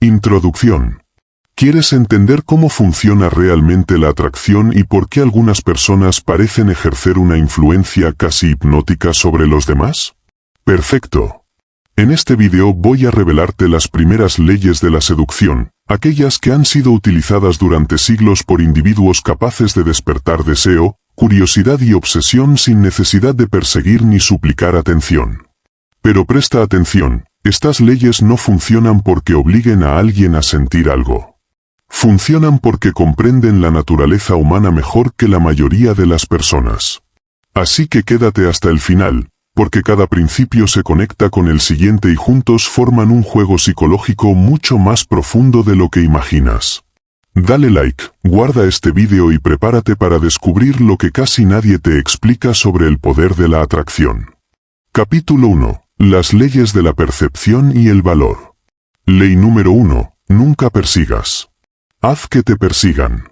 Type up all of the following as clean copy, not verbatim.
Introducción. ¿Quieres entender cómo funciona realmente la atracción y por qué algunas personas parecen ejercer una influencia casi hipnótica sobre los demás? Perfecto. En este video voy a revelarte las primeras leyes de la seducción, aquellas que han sido utilizadas durante siglos por individuos capaces de despertar deseo, curiosidad y obsesión sin necesidad de perseguir ni suplicar atención. Pero presta atención, estas leyes no funcionan porque obliguen a alguien a sentir algo. Funcionan porque comprenden la naturaleza humana mejor que la mayoría de las personas. Así que quédate hasta el final, porque cada principio se conecta con el siguiente y juntos forman un juego psicológico mucho más profundo de lo que imaginas. Dale like, guarda este vídeo y prepárate para descubrir lo que casi nadie te explica sobre el poder de la atracción. Capítulo 1. Las leyes de la percepción y el valor. Ley número 1. Nunca persigas. Haz que te persigan.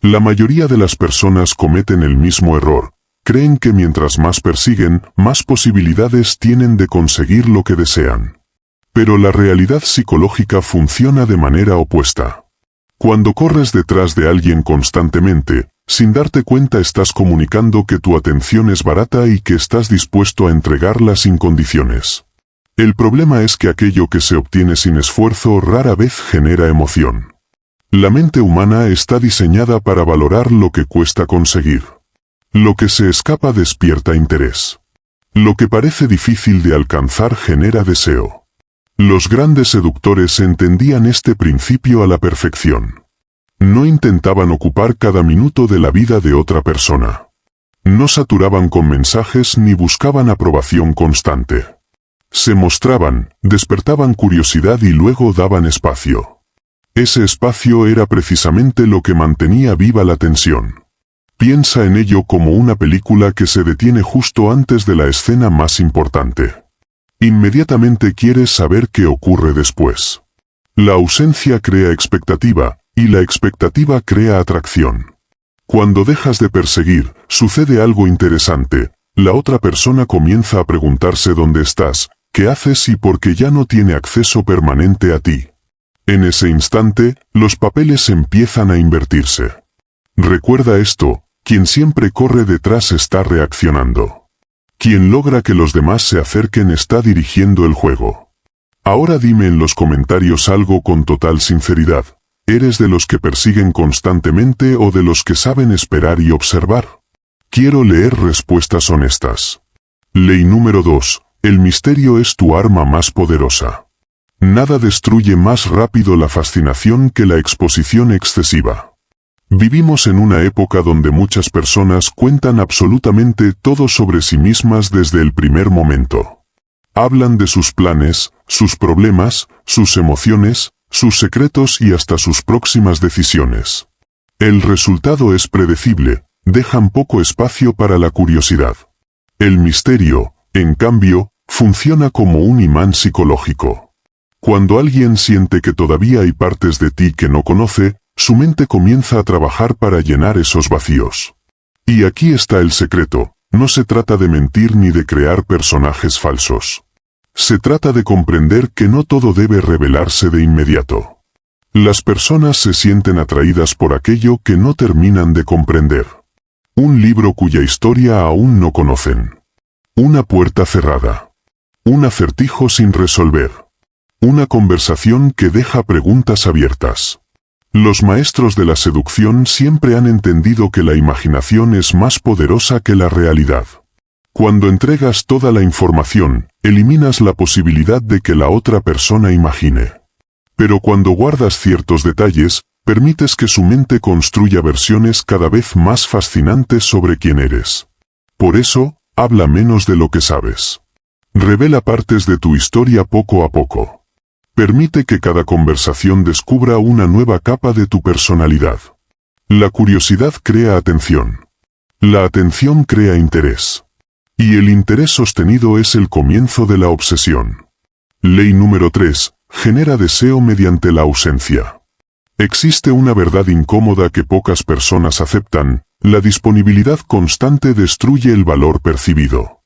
La mayoría de las personas cometen el mismo error. Creen que mientras más persiguen, más posibilidades tienen de conseguir lo que desean. Pero la realidad psicológica funciona de manera opuesta. Cuando corres detrás de alguien constantemente, sin darte cuenta estás comunicando que tu atención es barata y que estás dispuesto a entregarla sin condiciones. El problema es que aquello que se obtiene sin esfuerzo rara vez genera emoción. La mente humana está diseñada para valorar lo que cuesta conseguir. Lo que se escapa despierta interés. Lo que parece difícil de alcanzar genera deseo. Los grandes seductores entendían este principio a la perfección. No intentaban ocupar cada minuto de la vida de otra persona. No saturaban con mensajes ni buscaban aprobación constante. Se mostraban, despertaban curiosidad y luego daban espacio. Ese espacio era precisamente lo que mantenía viva la tensión. Piensa en ello como una película que se detiene justo antes de la escena más importante. Inmediatamente quieres saber qué ocurre después. La ausencia crea expectativa, y la expectativa crea atracción. Cuando dejas de perseguir, sucede algo interesante. La otra persona comienza a preguntarse dónde estás, qué haces y por qué ya no tiene acceso permanente a ti. En ese instante, los papeles empiezan a invertirse. Recuerda esto, quien siempre corre detrás está reaccionando. Quien logra que los demás se acerquen está dirigiendo el juego. Ahora dime en los comentarios algo con total sinceridad. ¿Eres de los que persiguen constantemente o de los que saben esperar y observar? Quiero leer respuestas honestas. Ley número 2. El misterio es tu arma más poderosa. Nada destruye más rápido la fascinación que la exposición excesiva. Vivimos en una época donde muchas personas cuentan absolutamente todo sobre sí mismas desde el primer momento. Hablan de sus planes, sus problemas, sus emociones, sus secretos y hasta sus próximas decisiones. El resultado es predecible, dejan poco espacio para la curiosidad. El misterio, en cambio, funciona como un imán psicológico. Cuando alguien siente que todavía hay partes de ti que no conoce, su mente comienza a trabajar para llenar esos vacíos. Y aquí está el secreto, no se trata de mentir ni de crear personajes falsos. Se trata de comprender que no todo debe revelarse de inmediato. Las personas se sienten atraídas por aquello que no terminan de comprender. Un libro cuya historia aún no conocen. Una puerta cerrada. Un acertijo sin resolver. Una conversación que deja preguntas abiertas. Los maestros de la seducción siempre han entendido que la imaginación es más poderosa que la realidad. Cuando entregas toda la información, eliminas la posibilidad de que la otra persona imagine. Pero cuando guardas ciertos detalles, permites que su mente construya versiones cada vez más fascinantes sobre quién eres. Por eso, habla menos de lo que sabes. Revela partes de tu historia poco a poco. Permite que cada conversación descubra una nueva capa de tu personalidad. La curiosidad crea atención. La atención crea interés. Y el interés sostenido es el comienzo de la obsesión. Ley número 3. Genera deseo mediante la ausencia. Existe una verdad incómoda que pocas personas aceptan: la disponibilidad constante destruye el valor percibido.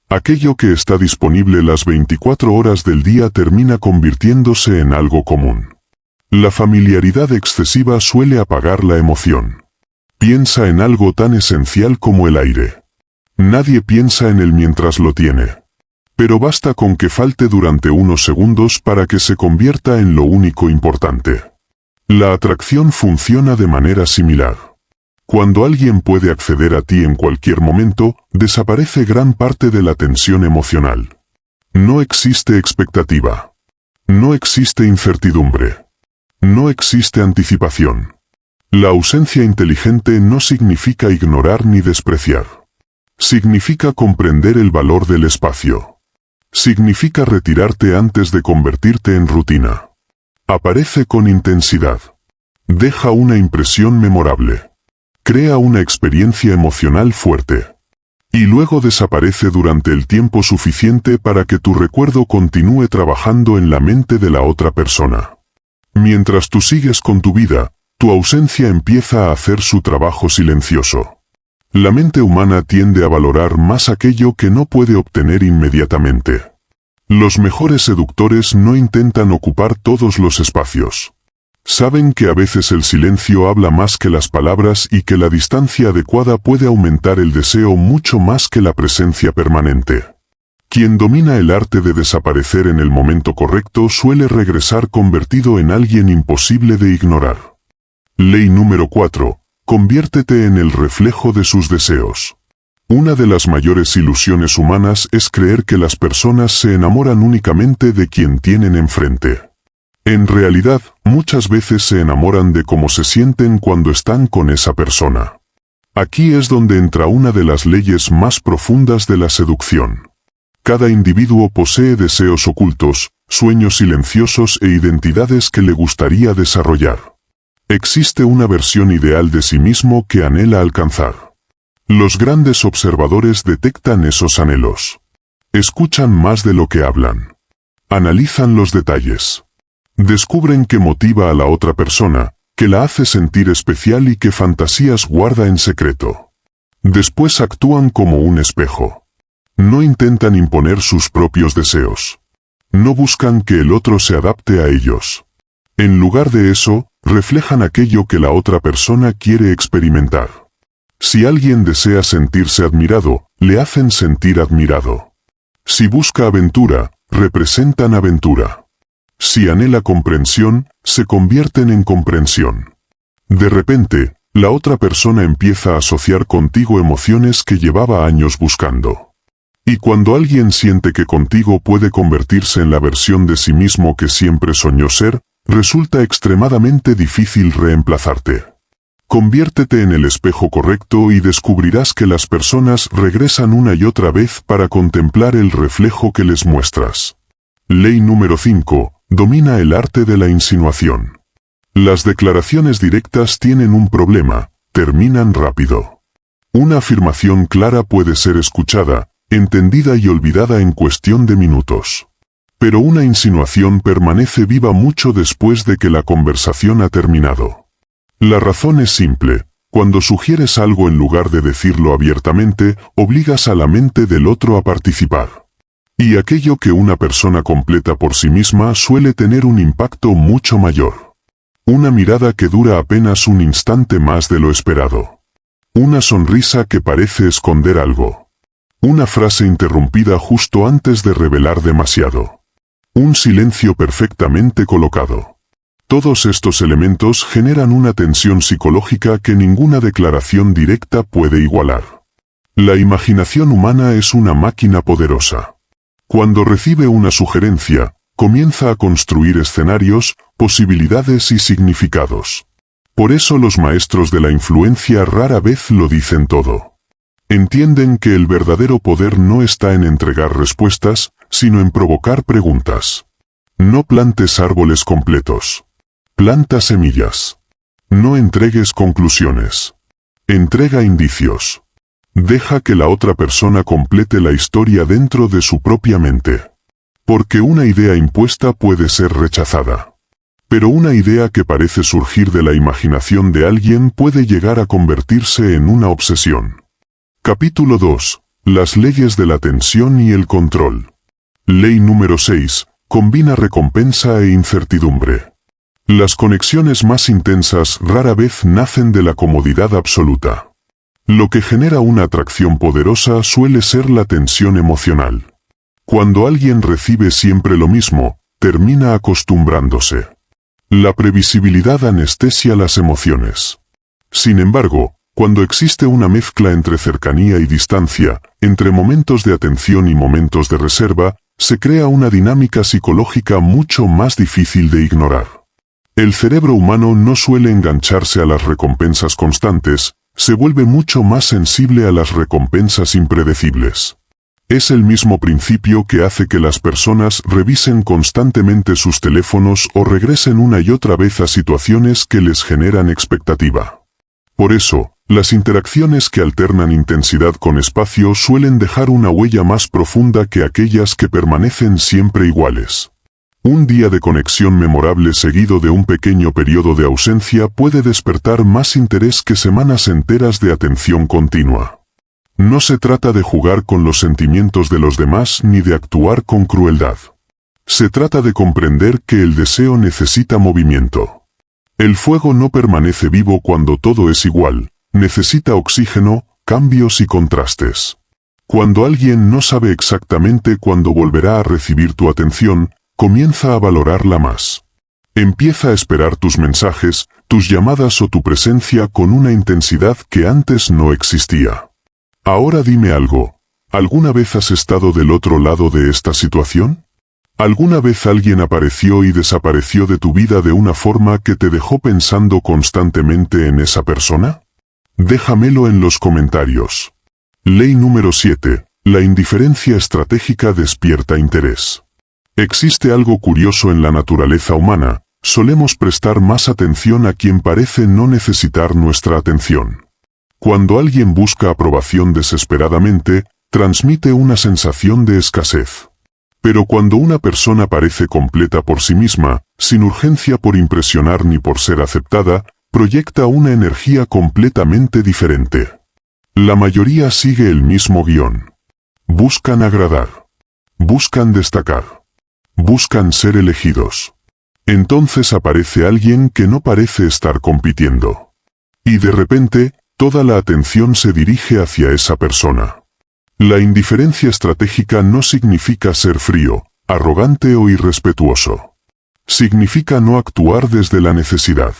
Aquello que está disponible las 24 horas del día termina convirtiéndose en algo común. La familiaridad excesiva suele apagar la emoción. Piensa en algo tan esencial como el aire. Nadie piensa en él mientras lo tiene. Pero basta con que falte durante unos segundos para que se convierta en lo único importante. La atracción funciona de manera similar. Cuando alguien puede acceder a ti en cualquier momento, desaparece gran parte de la tensión emocional. No existe expectativa. No existe incertidumbre. No existe anticipación. La ausencia inteligente no significa ignorar ni despreciar. Significa comprender el valor del espacio. Significa retirarte antes de convertirte en rutina. Aparece con intensidad. Deja una impresión memorable. Crea una experiencia emocional fuerte. Y luego desaparece durante el tiempo suficiente para que tu recuerdo continúe trabajando en la mente de la otra persona. Mientras tú sigues con tu vida, tu ausencia empieza a hacer su trabajo silencioso. La mente humana tiende a valorar más aquello que no puede obtener inmediatamente. Los mejores seductores no intentan ocupar todos los espacios. Saben que a veces el silencio habla más que las palabras y que la distancia adecuada puede aumentar el deseo mucho más que la presencia permanente. Quien domina el arte de desaparecer en el momento correcto suele regresar convertido en alguien imposible de ignorar. Ley número 4. Conviértete en el reflejo de sus deseos. Una de las mayores ilusiones humanas es creer que las personas se enamoran únicamente de quien tienen enfrente. En realidad, muchas veces se enamoran de cómo se sienten cuando están con esa persona. Aquí es donde entra una de las leyes más profundas de la seducción. Cada individuo posee deseos ocultos, sueños silenciosos e identidades que le gustaría desarrollar. Existe una versión ideal de sí mismo que anhela alcanzar. Los grandes observadores detectan esos anhelos. Escuchan más de lo que hablan. Analizan los detalles. Descubren qué motiva a la otra persona, qué la hace sentir especial y qué fantasías guarda en secreto. Después actúan como un espejo. No intentan imponer sus propios deseos. No buscan que el otro se adapte a ellos. En lugar de eso, reflejan aquello que la otra persona quiere experimentar. Si alguien desea sentirse admirado, le hacen sentir admirado. Si busca aventura, representan aventura. Si anhela comprensión, se convierten en comprensión. De repente, la otra persona empieza a asociar contigo emociones que llevaba años buscando. Y cuando alguien siente que contigo puede convertirse en la versión de sí mismo que siempre soñó ser, resulta extremadamente difícil reemplazarte. Conviértete en el espejo correcto y descubrirás que las personas regresan una y otra vez para contemplar el reflejo que les muestras. Ley número 5. Domina el arte de la insinuación. Las declaraciones directas tienen un problema: terminan rápido. Una afirmación clara puede ser escuchada, entendida y olvidada en cuestión de minutos. Pero una insinuación permanece viva mucho después de que la conversación ha terminado. La razón es simple: cuando sugieres algo en lugar de decirlo abiertamente, obligas a la mente del otro a participar. Y aquello que una persona completa por sí misma suele tener un impacto mucho mayor. Una mirada que dura apenas un instante más de lo esperado. Una sonrisa que parece esconder algo. Una frase interrumpida justo antes de revelar demasiado. Un silencio perfectamente colocado. Todos estos elementos generan una tensión psicológica que ninguna declaración directa puede igualar. La imaginación humana es una máquina poderosa. Cuando recibe una sugerencia, comienza a construir escenarios, posibilidades y significados. Por eso los maestros de la influencia rara vez lo dicen todo. Entienden que el verdadero poder no está en entregar respuestas, sino en provocar preguntas. No plantes árboles completos. Planta semillas. No entregues conclusiones. Entrega indicios. Deja que la otra persona complete la historia dentro de su propia mente. Porque una idea impuesta puede ser rechazada. Pero una idea que parece surgir de la imaginación de alguien puede llegar a convertirse en una obsesión. Capítulo 2. Las leyes de la tensión y el control. Ley número 6. Combina recompensa e incertidumbre. Las conexiones más intensas rara vez nacen de la comodidad absoluta. Lo que genera una atracción poderosa suele ser la tensión emocional. Cuando alguien recibe siempre lo mismo, termina acostumbrándose. La previsibilidad anestesia las emociones. Sin embargo, cuando existe una mezcla entre cercanía y distancia, entre momentos de atención y momentos de reserva, se crea una dinámica psicológica mucho más difícil de ignorar. El cerebro humano no suele engancharse a las recompensas constantes, se vuelve mucho más sensible a las recompensas impredecibles. Es el mismo principio que hace que las personas revisen constantemente sus teléfonos o regresen una y otra vez a situaciones que les generan expectativa. Por eso, las interacciones que alternan intensidad con espacio suelen dejar una huella más profunda que aquellas que permanecen siempre iguales. Un día de conexión memorable seguido de un pequeño periodo de ausencia puede despertar más interés que semanas enteras de atención continua. No se trata de jugar con los sentimientos de los demás ni de actuar con crueldad. Se trata de comprender que el deseo necesita movimiento. El fuego no permanece vivo cuando todo es igual, necesita oxígeno, cambios y contrastes. Cuando alguien no sabe exactamente cuándo volverá a recibir tu atención, comienza a valorarla más. Empieza a esperar tus mensajes, tus llamadas o tu presencia con una intensidad que antes no existía. Ahora dime algo, ¿alguna vez has estado del otro lado de esta situación? ¿Alguna vez alguien apareció y desapareció de tu vida de una forma que te dejó pensando constantemente en esa persona? Déjamelo en los comentarios. Ley número 7. La indiferencia estratégica despierta interés. Existe algo curioso en la naturaleza humana, solemos prestar más atención a quien parece no necesitar nuestra atención. Cuando alguien busca aprobación desesperadamente, transmite una sensación de escasez. Pero cuando una persona parece completa por sí misma, sin urgencia por impresionar ni por ser aceptada, proyecta una energía completamente diferente. La mayoría sigue el mismo guión. Buscan agradar. Buscan destacar. Buscan ser elegidos. Entonces aparece alguien que no parece estar compitiendo. Y de repente, toda la atención se dirige hacia esa persona. La indiferencia estratégica no significa ser frío, arrogante o irrespetuoso. Significa no actuar desde la necesidad.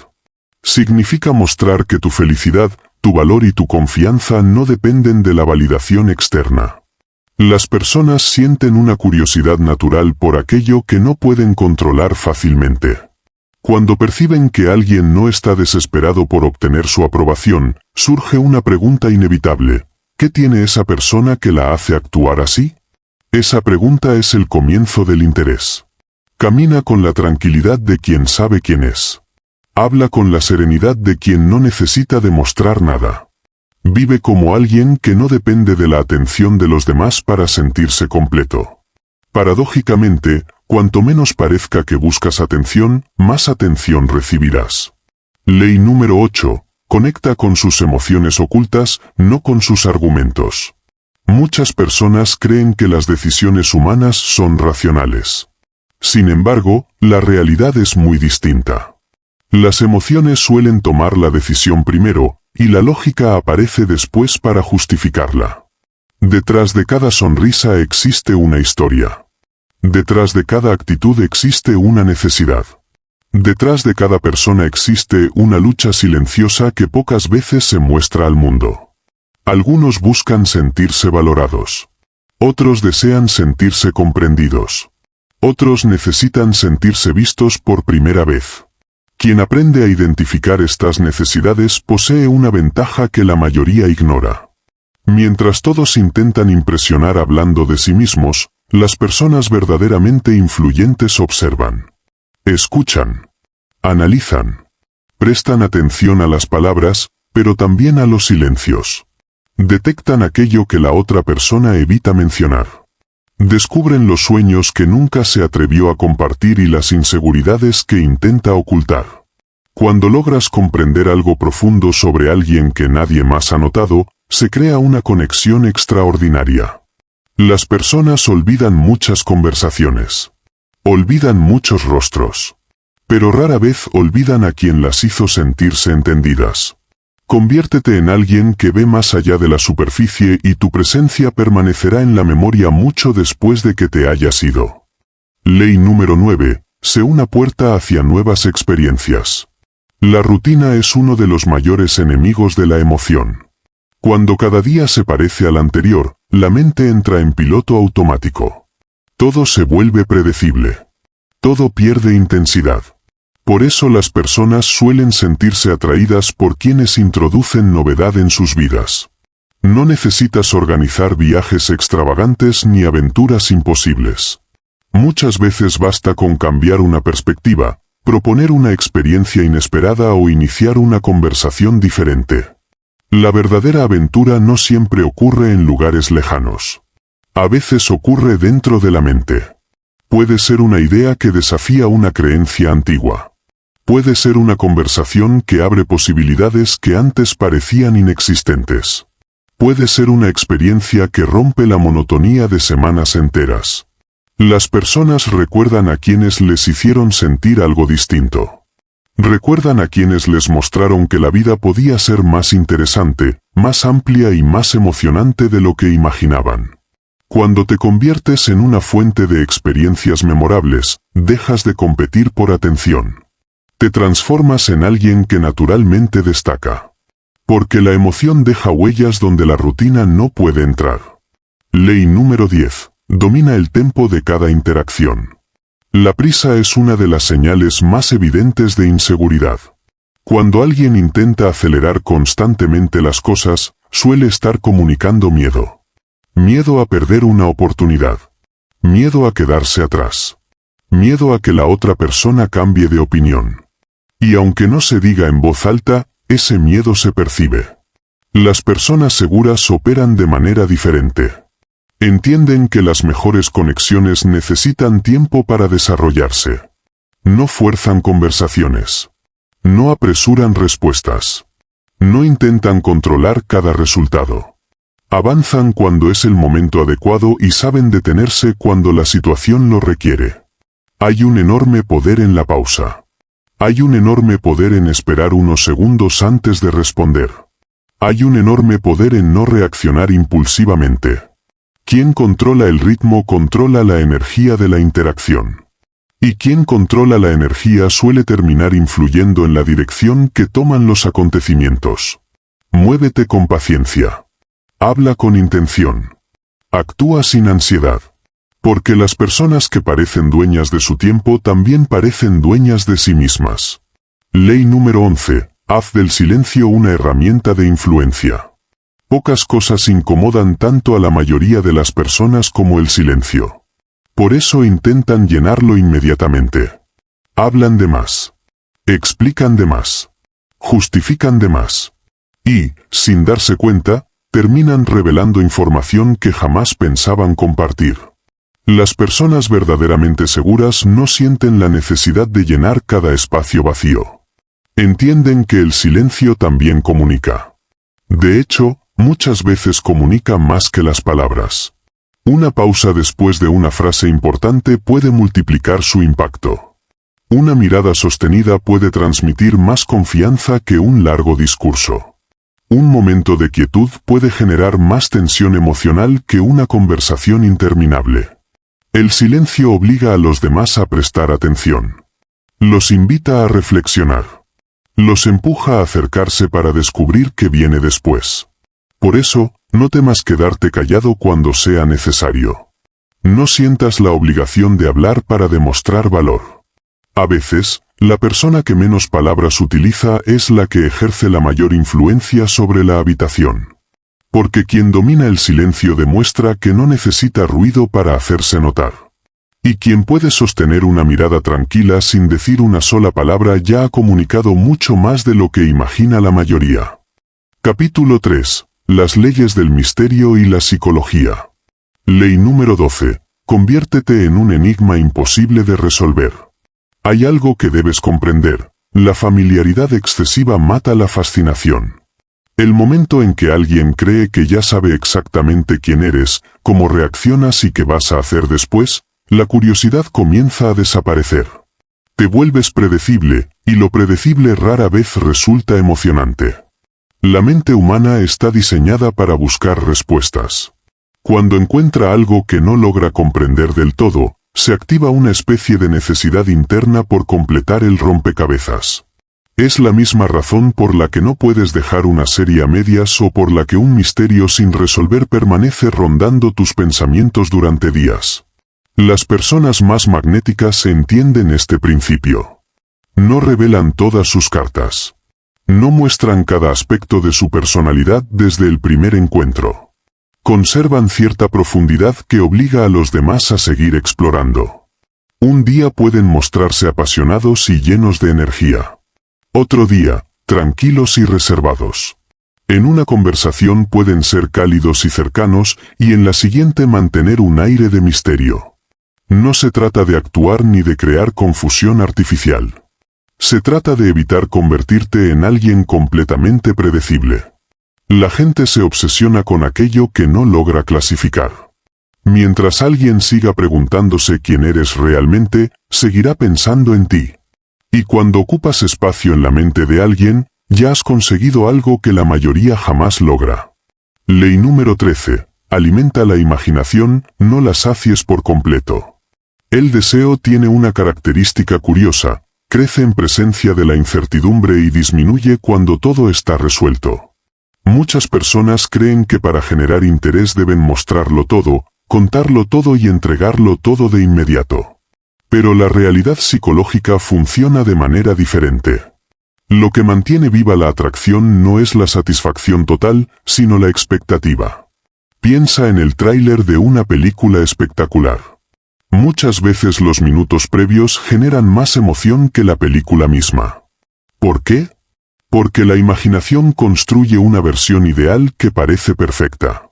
Significa mostrar que tu felicidad, tu valor y tu confianza no dependen de la validación externa. Las personas sienten una curiosidad natural por aquello que no pueden controlar fácilmente. Cuando perciben que alguien no está desesperado por obtener su aprobación, surge una pregunta inevitable. ¿Qué tiene esa persona que la hace actuar así? Esa pregunta es el comienzo del interés. Camina con la tranquilidad de quien sabe quién es. Habla con la serenidad de quien no necesita demostrar nada. Vive como alguien que no depende de la atención de los demás para sentirse completo. Paradójicamente, cuanto menos parezca que buscas atención, más atención recibirás. Ley número 8. Conecta con sus emociones ocultas, no con sus argumentos. Muchas personas creen que las decisiones humanas son racionales. Sin embargo, la realidad es muy distinta. Las emociones suelen tomar la decisión primero, y la lógica aparece después para justificarla. Detrás de cada sonrisa existe una historia. Detrás de cada actitud existe una necesidad. Detrás de cada persona existe una lucha silenciosa que pocas veces se muestra al mundo. Algunos buscan sentirse valorados. Otros desean sentirse comprendidos. Otros necesitan sentirse vistos por primera vez. Quien aprende a identificar estas necesidades posee una ventaja que la mayoría ignora. Mientras todos intentan impresionar hablando de sí mismos, las personas verdaderamente influyentes observan. Escuchan. Analizan. Prestan atención a las palabras, pero también a los silencios. Detectan aquello que la otra persona evita mencionar. Descubren los sueños que nunca se atrevió a compartir y las inseguridades que intenta ocultar. Cuando logras comprender algo profundo sobre alguien que nadie más ha notado, se crea una conexión extraordinaria. Las personas olvidan muchas conversaciones. Olvidan muchos rostros. pero rara vez olvidan a quien las hizo sentirse entendidas. Conviértete en alguien que ve más allá de la superficie y tu presencia permanecerá en la memoria mucho después de que te hayas ido. Ley número 9. Sé una puerta hacia nuevas experiencias. La rutina es uno de los mayores enemigos de la emoción. Cuando cada día se parece al anterior, la mente entra en piloto automático. Todo se vuelve predecible. Todo pierde intensidad. Por eso las personas suelen sentirse atraídas por quienes introducen novedad en sus vidas. No necesitas organizar viajes extravagantes ni aventuras imposibles. Muchas veces basta con cambiar una perspectiva, proponer una experiencia inesperada o iniciar una conversación diferente. La verdadera aventura no siempre ocurre en lugares lejanos. A veces ocurre dentro de la mente. Puede ser una idea que desafía una creencia antigua. Puede ser una conversación que abre posibilidades que antes parecían inexistentes. Puede ser una experiencia que rompe la monotonía de semanas enteras. Las personas recuerdan a quienes les hicieron sentir algo distinto. Recuerdan a quienes les mostraron que la vida podía ser más interesante, más amplia y más emocionante de lo que imaginaban. Cuando te conviertes en una fuente de experiencias memorables, dejas de competir por atención. Te transformas en alguien que naturalmente destaca. Porque la emoción deja huellas donde la rutina no puede entrar. Ley número 10. Domina el tempo de cada interacción. La prisa es una de las señales más evidentes de inseguridad. Cuando alguien intenta acelerar constantemente las cosas, suele estar comunicando miedo. Miedo a perder una oportunidad. Miedo a quedarse atrás. Miedo a que la otra persona cambie de opinión. Y aunque no se diga en voz alta, ese miedo se percibe. Las personas seguras operan de manera diferente. Entienden que las mejores conexiones necesitan tiempo para desarrollarse. No fuerzan conversaciones. No apresuran respuestas. No intentan controlar cada resultado. Avanzan cuando es el momento adecuado y saben detenerse cuando la situación lo requiere. Hay un enorme poder en la pausa. Hay un enorme poder en esperar unos segundos antes de responder. Hay un enorme poder en no reaccionar impulsivamente. Quien controla el ritmo controla la energía de la interacción. Y quien controla la energía suele terminar influyendo en la dirección que toman los acontecimientos. Muévete con paciencia. Habla con intención. Actúa sin ansiedad. Porque las personas que parecen dueñas de su tiempo también parecen dueñas de sí mismas. Ley número 11. Haz del silencio una herramienta de influencia. Pocas cosas incomodan tanto a la mayoría de las personas como el silencio. Por eso intentan llenarlo inmediatamente. Hablan de más. Explican de más. Justifican de más. Y, sin darse cuenta, terminan revelando información que jamás pensaban compartir. Las personas verdaderamente seguras no sienten la necesidad de llenar cada espacio vacío. Entienden que el silencio también comunica. De hecho, muchas veces comunica más que las palabras. Una pausa después de una frase importante puede multiplicar su impacto. Una mirada sostenida puede transmitir más confianza que un largo discurso. Un momento de quietud puede generar más tensión emocional que una conversación interminable. El silencio obliga a los demás a prestar atención. Los invita a reflexionar. Los empuja a acercarse para descubrir qué viene después. Por eso, no temas quedarte callado cuando sea necesario. No sientas la obligación de hablar para demostrar valor. A veces, la persona que menos palabras utiliza es la que ejerce la mayor influencia sobre la habitación. Porque quien domina el silencio demuestra que no necesita ruido para hacerse notar. Y quien puede sostener una mirada tranquila sin decir una sola palabra ya ha comunicado mucho más de lo que imagina la mayoría. Capítulo 3. Las leyes del misterio y la psicología. Ley número 12. Conviértete en un enigma imposible de resolver. Hay algo que debes comprender. La familiaridad excesiva mata la fascinación. El momento en que alguien cree que ya sabe exactamente quién eres, cómo reaccionas y qué vas a hacer después, la curiosidad comienza a desaparecer. Te vuelves predecible, y lo predecible rara vez resulta emocionante. La mente humana está diseñada para buscar respuestas. Cuando encuentra algo que no logra comprender del todo, se activa una especie de necesidad interna por completar el rompecabezas. Es la misma razón por la que no puedes dejar una serie a medias o por la que un misterio sin resolver permanece rondando tus pensamientos durante días. Las personas más magnéticas entienden este principio. No revelan todas sus cartas. No muestran cada aspecto de su personalidad desde el primer encuentro. Conservan cierta profundidad que obliga a los demás a seguir explorando. Un día pueden mostrarse apasionados y llenos de energía. Otro día, tranquilos y reservados. En una conversación pueden ser cálidos y cercanos, y en la siguiente mantener un aire de misterio. No se trata de actuar ni de crear confusión artificial. Se trata de evitar convertirte en alguien completamente predecible. La gente se obsesiona con aquello que no logra clasificar. Mientras alguien siga preguntándose quién eres realmente, seguirá pensando en ti. Y cuando ocupas espacio en la mente de alguien, ya has conseguido algo que la mayoría jamás logra. Ley número 13. Alimenta la imaginación, no la sacies por completo. El deseo tiene una característica curiosa: crece en presencia de la incertidumbre y disminuye cuando todo está resuelto. Muchas personas creen que para generar interés deben mostrarlo todo, contarlo todo y entregarlo todo de inmediato. Pero la realidad psicológica funciona de manera diferente. Lo que mantiene viva la atracción no es la satisfacción total, sino la expectativa. Piensa en el tráiler de una película espectacular. Muchas veces los minutos previos generan más emoción que la película misma. ¿Por qué? Porque la imaginación construye una versión ideal que parece perfecta.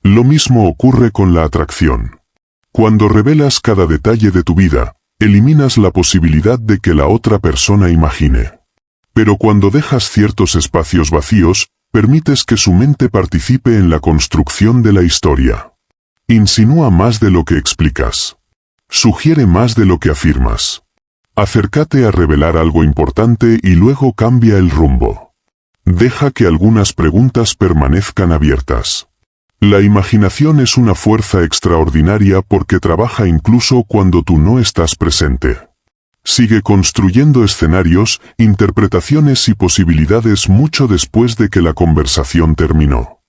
Lo mismo ocurre con la atracción. Cuando revelas cada detalle de tu vida, eliminas la posibilidad de que la otra persona imagine. Pero cuando dejas ciertos espacios vacíos, permites que su mente participe en la construcción de la historia. Insinúa más de lo que explicas. Sugiere más de lo que afirmas. Acércate a revelar algo importante y luego cambia el rumbo. Deja que algunas preguntas permanezcan abiertas. La imaginación es una fuerza extraordinaria porque trabaja incluso cuando tú no estás presente. Sigue construyendo escenarios, interpretaciones y posibilidades mucho después de que la conversación terminó.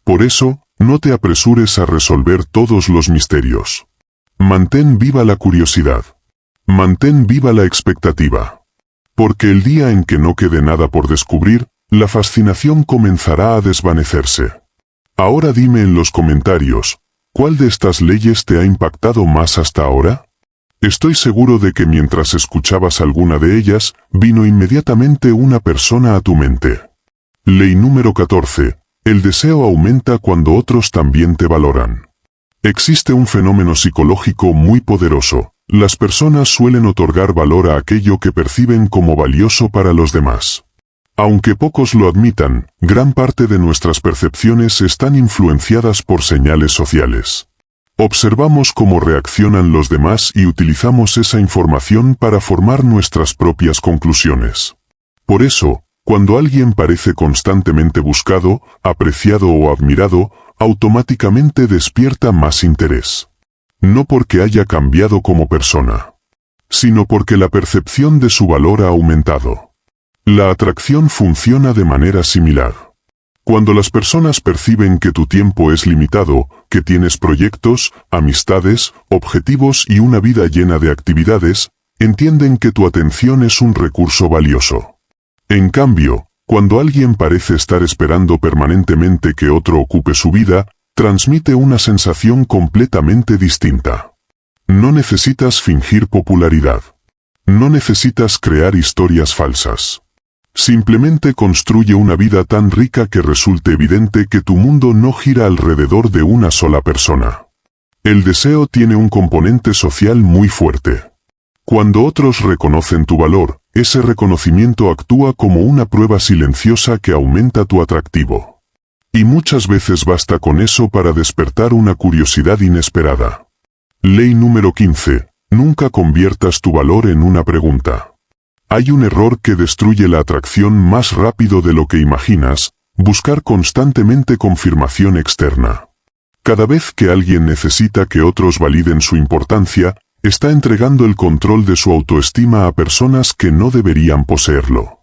Por eso, no te apresures a resolver todos los misterios. Mantén viva la curiosidad. Mantén viva la expectativa. Porque el día en que no quede nada por descubrir, la fascinación comenzará a desvanecerse. Ahora dime en los comentarios, ¿cuál de estas leyes te ha impactado más hasta ahora? Estoy seguro de que mientras escuchabas alguna de ellas, vino inmediatamente una persona a tu mente. Ley número 14. El deseo aumenta cuando otros también te valoran. Existe un fenómeno psicológico muy poderoso. Las personas suelen otorgar valor a aquello que perciben como valioso para los demás. Aunque pocos lo admitan, gran parte de nuestras percepciones están influenciadas por señales sociales. Observamos cómo reaccionan los demás y utilizamos esa información para formar nuestras propias conclusiones. Por eso, cuando alguien parece constantemente buscado, apreciado o admirado, automáticamente despierta más interés. No porque haya cambiado como persona, sino porque la percepción de su valor ha aumentado. La atracción funciona de manera similar. Cuando las personas perciben que tu tiempo es limitado, que tienes proyectos, amistades, objetivos y una vida llena de actividades, entienden que tu atención es un recurso valioso. En cambio, cuando alguien parece estar esperando permanentemente que otro ocupe su vida, transmite una sensación completamente distinta. No necesitas fingir popularidad. No necesitas crear historias falsas. Simplemente construye una vida tan rica que resulte evidente que tu mundo no gira alrededor de una sola persona. El deseo tiene un componente social muy fuerte. Cuando otros reconocen tu valor, ese reconocimiento actúa como una prueba silenciosa que aumenta tu atractivo. Y muchas veces basta con eso para despertar una curiosidad inesperada. Ley número 15. Nunca conviertas tu valor en una pregunta. Hay un error que destruye la atracción más rápido de lo que imaginas: buscar constantemente confirmación externa. Cada vez que alguien necesita que otros validen su importancia, está entregando el control de su autoestima a personas que no deberían poseerlo.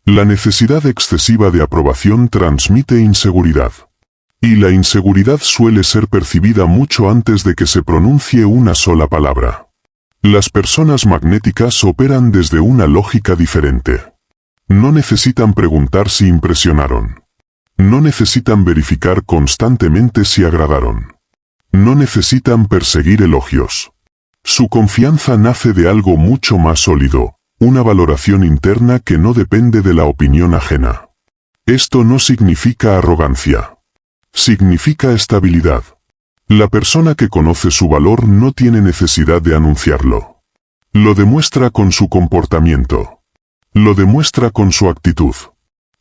La necesidad excesiva de aprobación transmite inseguridad. Y la inseguridad suele ser percibida mucho antes de que se pronuncie una sola palabra. Las personas magnéticas operan desde una lógica diferente. No necesitan preguntar si impresionaron. No necesitan verificar constantemente si agradaron. No necesitan perseguir elogios. Su confianza nace de algo mucho más sólido, una valoración interna que no depende de la opinión ajena. Esto no significa arrogancia. Significa estabilidad. La persona que conoce su valor no tiene necesidad de anunciarlo. Lo demuestra con su comportamiento. Lo demuestra con su actitud.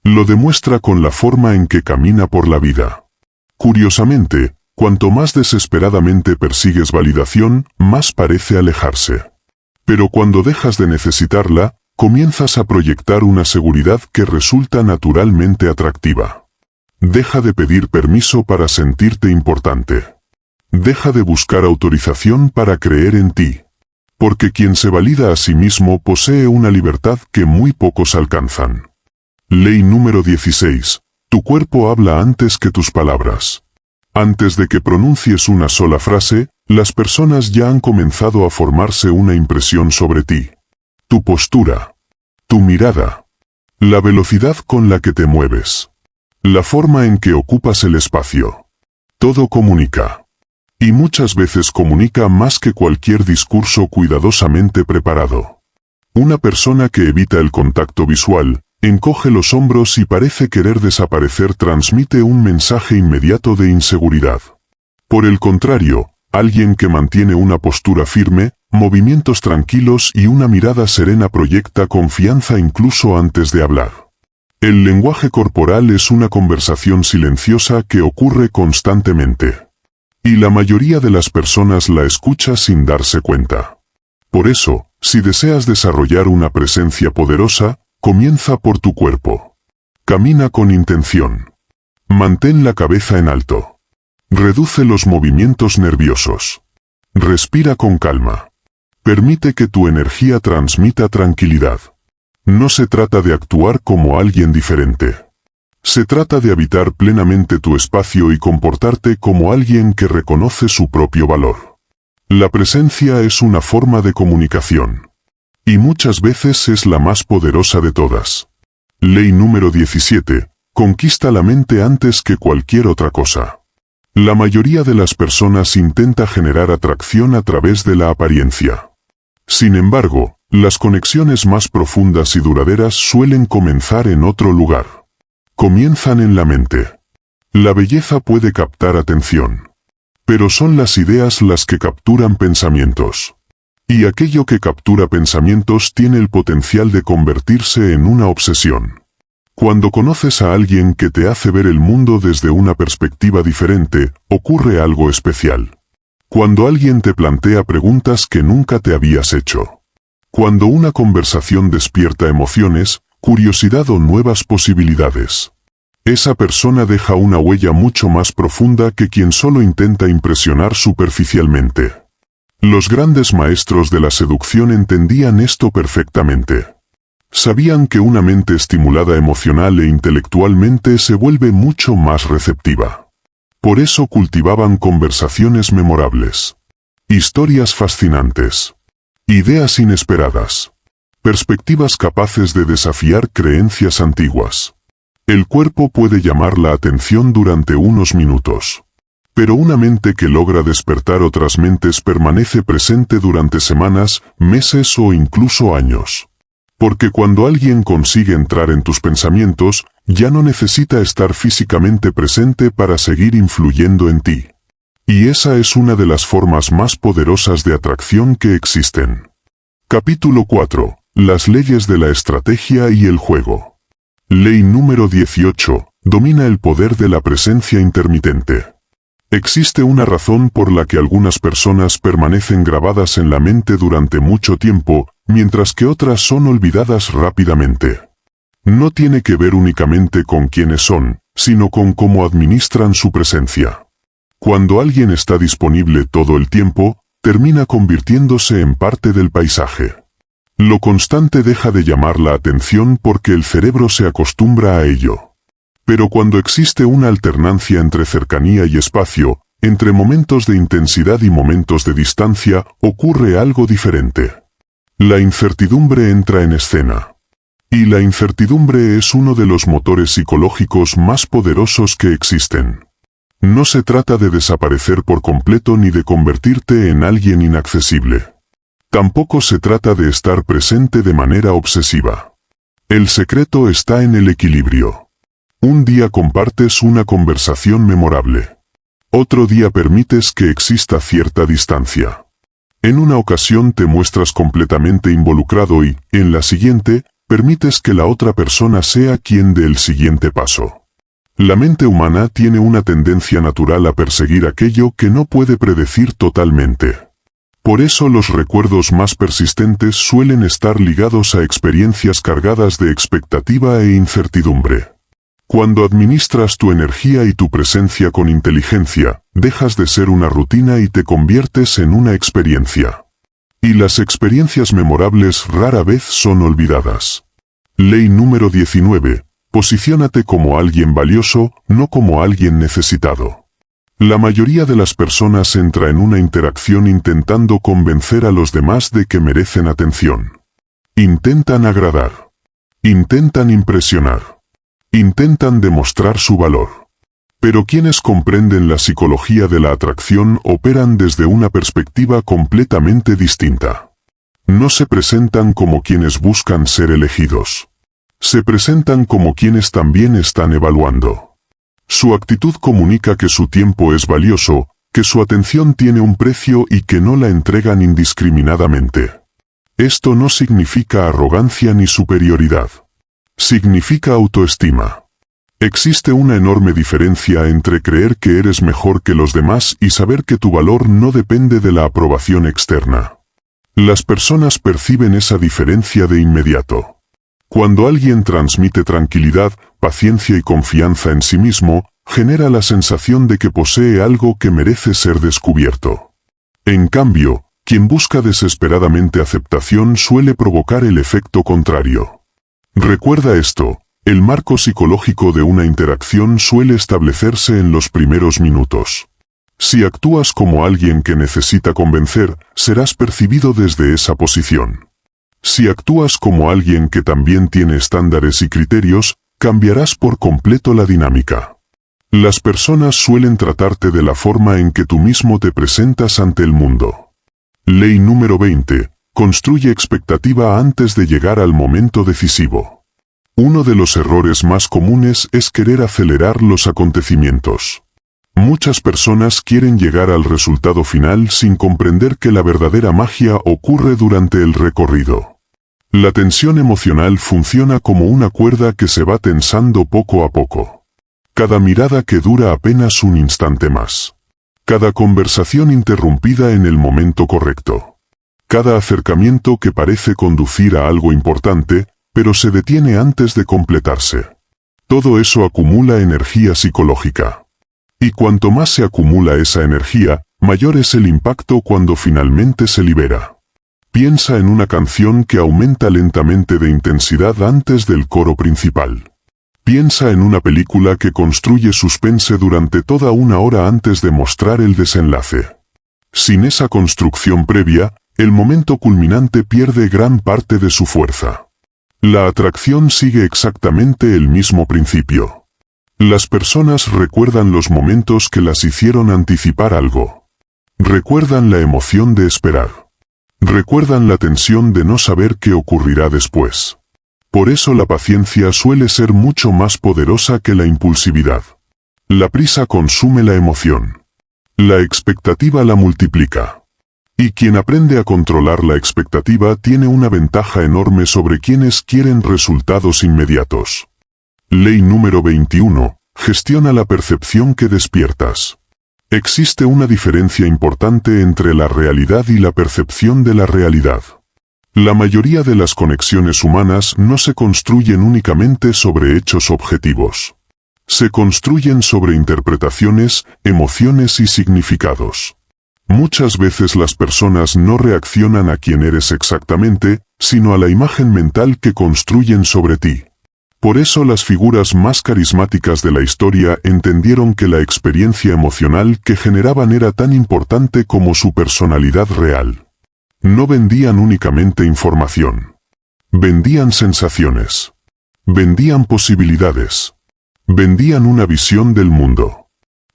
Lo demuestra con la forma en que camina por la vida. Curiosamente, cuanto más desesperadamente persigues validación, más parece alejarse. Pero cuando dejas de necesitarla, comienzas a proyectar una seguridad que resulta naturalmente atractiva. Deja de pedir permiso para sentirte importante. Deja de buscar autorización para creer en ti. Porque quien se valida a sí mismo posee una libertad que muy pocos alcanzan. Ley número 16. Tu cuerpo habla antes que tus palabras. Antes de que pronuncies una sola frase, las personas ya han comenzado a formarse una impresión sobre ti. Tu postura. Tu mirada. La velocidad con la que te mueves. La forma en que ocupas el espacio. Todo comunica. Y muchas veces comunica más que cualquier discurso cuidadosamente preparado. Una persona que evita el contacto visual, encoge los hombros y parece querer desaparecer transmite un mensaje inmediato de inseguridad. Por el contrario, alguien que mantiene una postura firme, movimientos tranquilos y una mirada serena proyecta confianza incluso antes de hablar. El lenguaje corporal es una conversación silenciosa que ocurre constantemente. Y la mayoría de las personas la escucha sin darse cuenta. Por eso, si deseas desarrollar una presencia poderosa, comienza por tu cuerpo. Camina con intención. Mantén la cabeza en alto. Reduce los movimientos nerviosos. Respira con calma. Permite que tu energía transmita tranquilidad. No se trata de actuar como alguien diferente. Se trata de habitar plenamente tu espacio y comportarte como alguien que reconoce su propio valor. La presencia es una forma de comunicación. Y muchas veces es la más poderosa de todas. Ley número 17. Conquista la mente antes que cualquier otra cosa. La mayoría de las personas intenta generar atracción a través de la apariencia. Sin embargo, las conexiones más profundas y duraderas suelen comenzar en otro lugar. Comienzan en la mente. La belleza puede captar atención. Pero son las ideas las que capturan pensamientos. Y aquello que captura pensamientos tiene el potencial de convertirse en una obsesión. Cuando conoces a alguien que te hace ver el mundo desde una perspectiva diferente, ocurre algo especial. Cuando alguien te plantea preguntas que nunca te habías hecho. Cuando una conversación despierta emociones, curiosidad o nuevas posibilidades. Esa persona deja una huella mucho más profunda que quien solo intenta impresionar superficialmente. Los grandes maestros de la seducción entendían esto perfectamente. Sabían que una mente estimulada emocional e intelectualmente se vuelve mucho más receptiva. Por eso cultivaban conversaciones memorables. Historias fascinantes. Ideas inesperadas. Perspectivas capaces de desafiar creencias antiguas. El cuerpo puede llamar la atención durante unos minutos. Pero una mente que logra despertar otras mentes permanece presente durante semanas, meses o incluso años. Porque cuando alguien consigue entrar en tus pensamientos, ya no necesita estar físicamente presente para seguir influyendo en ti. Y esa es una de las formas más poderosas de atracción que existen. Capítulo 4. Las leyes de la estrategia y el juego. Ley número 18. Domina el poder de la presencia intermitente. Existe una razón por la que algunas personas permanecen grabadas en la mente durante mucho tiempo, mientras que otras son olvidadas rápidamente. No tiene que ver únicamente con quiénes son, sino con cómo administran su presencia. Cuando alguien está disponible todo el tiempo, termina convirtiéndose en parte del paisaje. Lo constante deja de llamar la atención porque el cerebro se acostumbra a ello. Pero cuando existe una alternancia entre cercanía y espacio, entre momentos de intensidad y momentos de distancia, ocurre algo diferente. La incertidumbre entra en escena. Y la incertidumbre es uno de los motores psicológicos más poderosos que existen. No se trata de desaparecer por completo ni de convertirte en alguien inaccesible. Tampoco se trata de estar presente de manera obsesiva. El secreto está en el equilibrio. Un día compartes una conversación memorable. Otro día permites que exista cierta distancia. En una ocasión te muestras completamente involucrado y, en la siguiente, permites que la otra persona sea quien dé el siguiente paso. La mente humana tiene una tendencia natural a perseguir aquello que no puede predecir totalmente. Por eso los recuerdos más persistentes suelen estar ligados a experiencias cargadas de expectativa e incertidumbre. Cuando administras tu energía y tu presencia con inteligencia, dejas de ser una rutina y te conviertes en una experiencia. Y las experiencias memorables rara vez son olvidadas. Ley número 19. Posiciónate como alguien valioso, no como alguien necesitado. La mayoría de las personas entra en una interacción intentando convencer a los demás de que merecen atención. Intentan agradar. Intentan impresionar. Intentan demostrar su valor. Pero quienes comprenden la psicología de la atracción operan desde una perspectiva completamente distinta. No se presentan como quienes buscan ser elegidos. Se presentan como quienes también están evaluando. Su actitud comunica que su tiempo es valioso, que su atención tiene un precio y que no la entregan indiscriminadamente. Esto no significa arrogancia ni superioridad. Significa autoestima. Existe una enorme diferencia entre creer que eres mejor que los demás y saber que tu valor no depende de la aprobación externa. Las personas perciben esa diferencia de inmediato. Cuando alguien transmite tranquilidad, paciencia y confianza en sí mismo, genera la sensación de que posee algo que merece ser descubierto. En cambio, quien busca desesperadamente aceptación suele provocar el efecto contrario. Recuerda esto, el marco psicológico de una interacción suele establecerse en los primeros minutos. Si actúas como alguien que necesita convencer, serás percibido desde esa posición. Si actúas como alguien que también tiene estándares y criterios, cambiarás por completo la dinámica. Las personas suelen tratarte de la forma en que tú mismo te presentas ante el mundo. Ley número 20. Construye expectativa antes de llegar al momento decisivo. Uno de los errores más comunes es querer acelerar los acontecimientos. Muchas personas quieren llegar al resultado final sin comprender que la verdadera magia ocurre durante el recorrido. La tensión emocional funciona como una cuerda que se va tensando poco a poco. Cada mirada que dura apenas un instante más. Cada conversación interrumpida en el momento correcto. Cada acercamiento que parece conducir a algo importante, pero se detiene antes de completarse. Todo eso acumula energía psicológica. Y cuanto más se acumula esa energía, mayor es el impacto cuando finalmente se libera. Piensa en una canción que aumenta lentamente de intensidad antes del coro principal. Piensa en una película que construye suspense durante toda una hora antes de mostrar el desenlace. Sin esa construcción previa, el momento culminante pierde gran parte de su fuerza. La atracción sigue exactamente el mismo principio. Las personas recuerdan los momentos que las hicieron anticipar algo. Recuerdan la emoción de esperar. Recuerdan la tensión de no saber qué ocurrirá después. Por eso la paciencia suele ser mucho más poderosa que la impulsividad. La prisa consume la emoción. La expectativa la multiplica. Y quien aprende a controlar la expectativa tiene una ventaja enorme sobre quienes quieren resultados inmediatos. Ley número 21. Gestiona la percepción que despiertas. Existe una diferencia importante entre la realidad y la percepción de la realidad. La mayoría de las conexiones humanas no se construyen únicamente sobre hechos objetivos. Se construyen sobre interpretaciones, emociones y significados. Muchas veces las personas no reaccionan a quién eres exactamente, sino a la imagen mental que construyen sobre ti. Por eso las figuras más carismáticas de la historia entendieron que la experiencia emocional que generaban era tan importante como su personalidad real. No vendían únicamente información. Vendían sensaciones. Vendían posibilidades. Vendían una visión del mundo.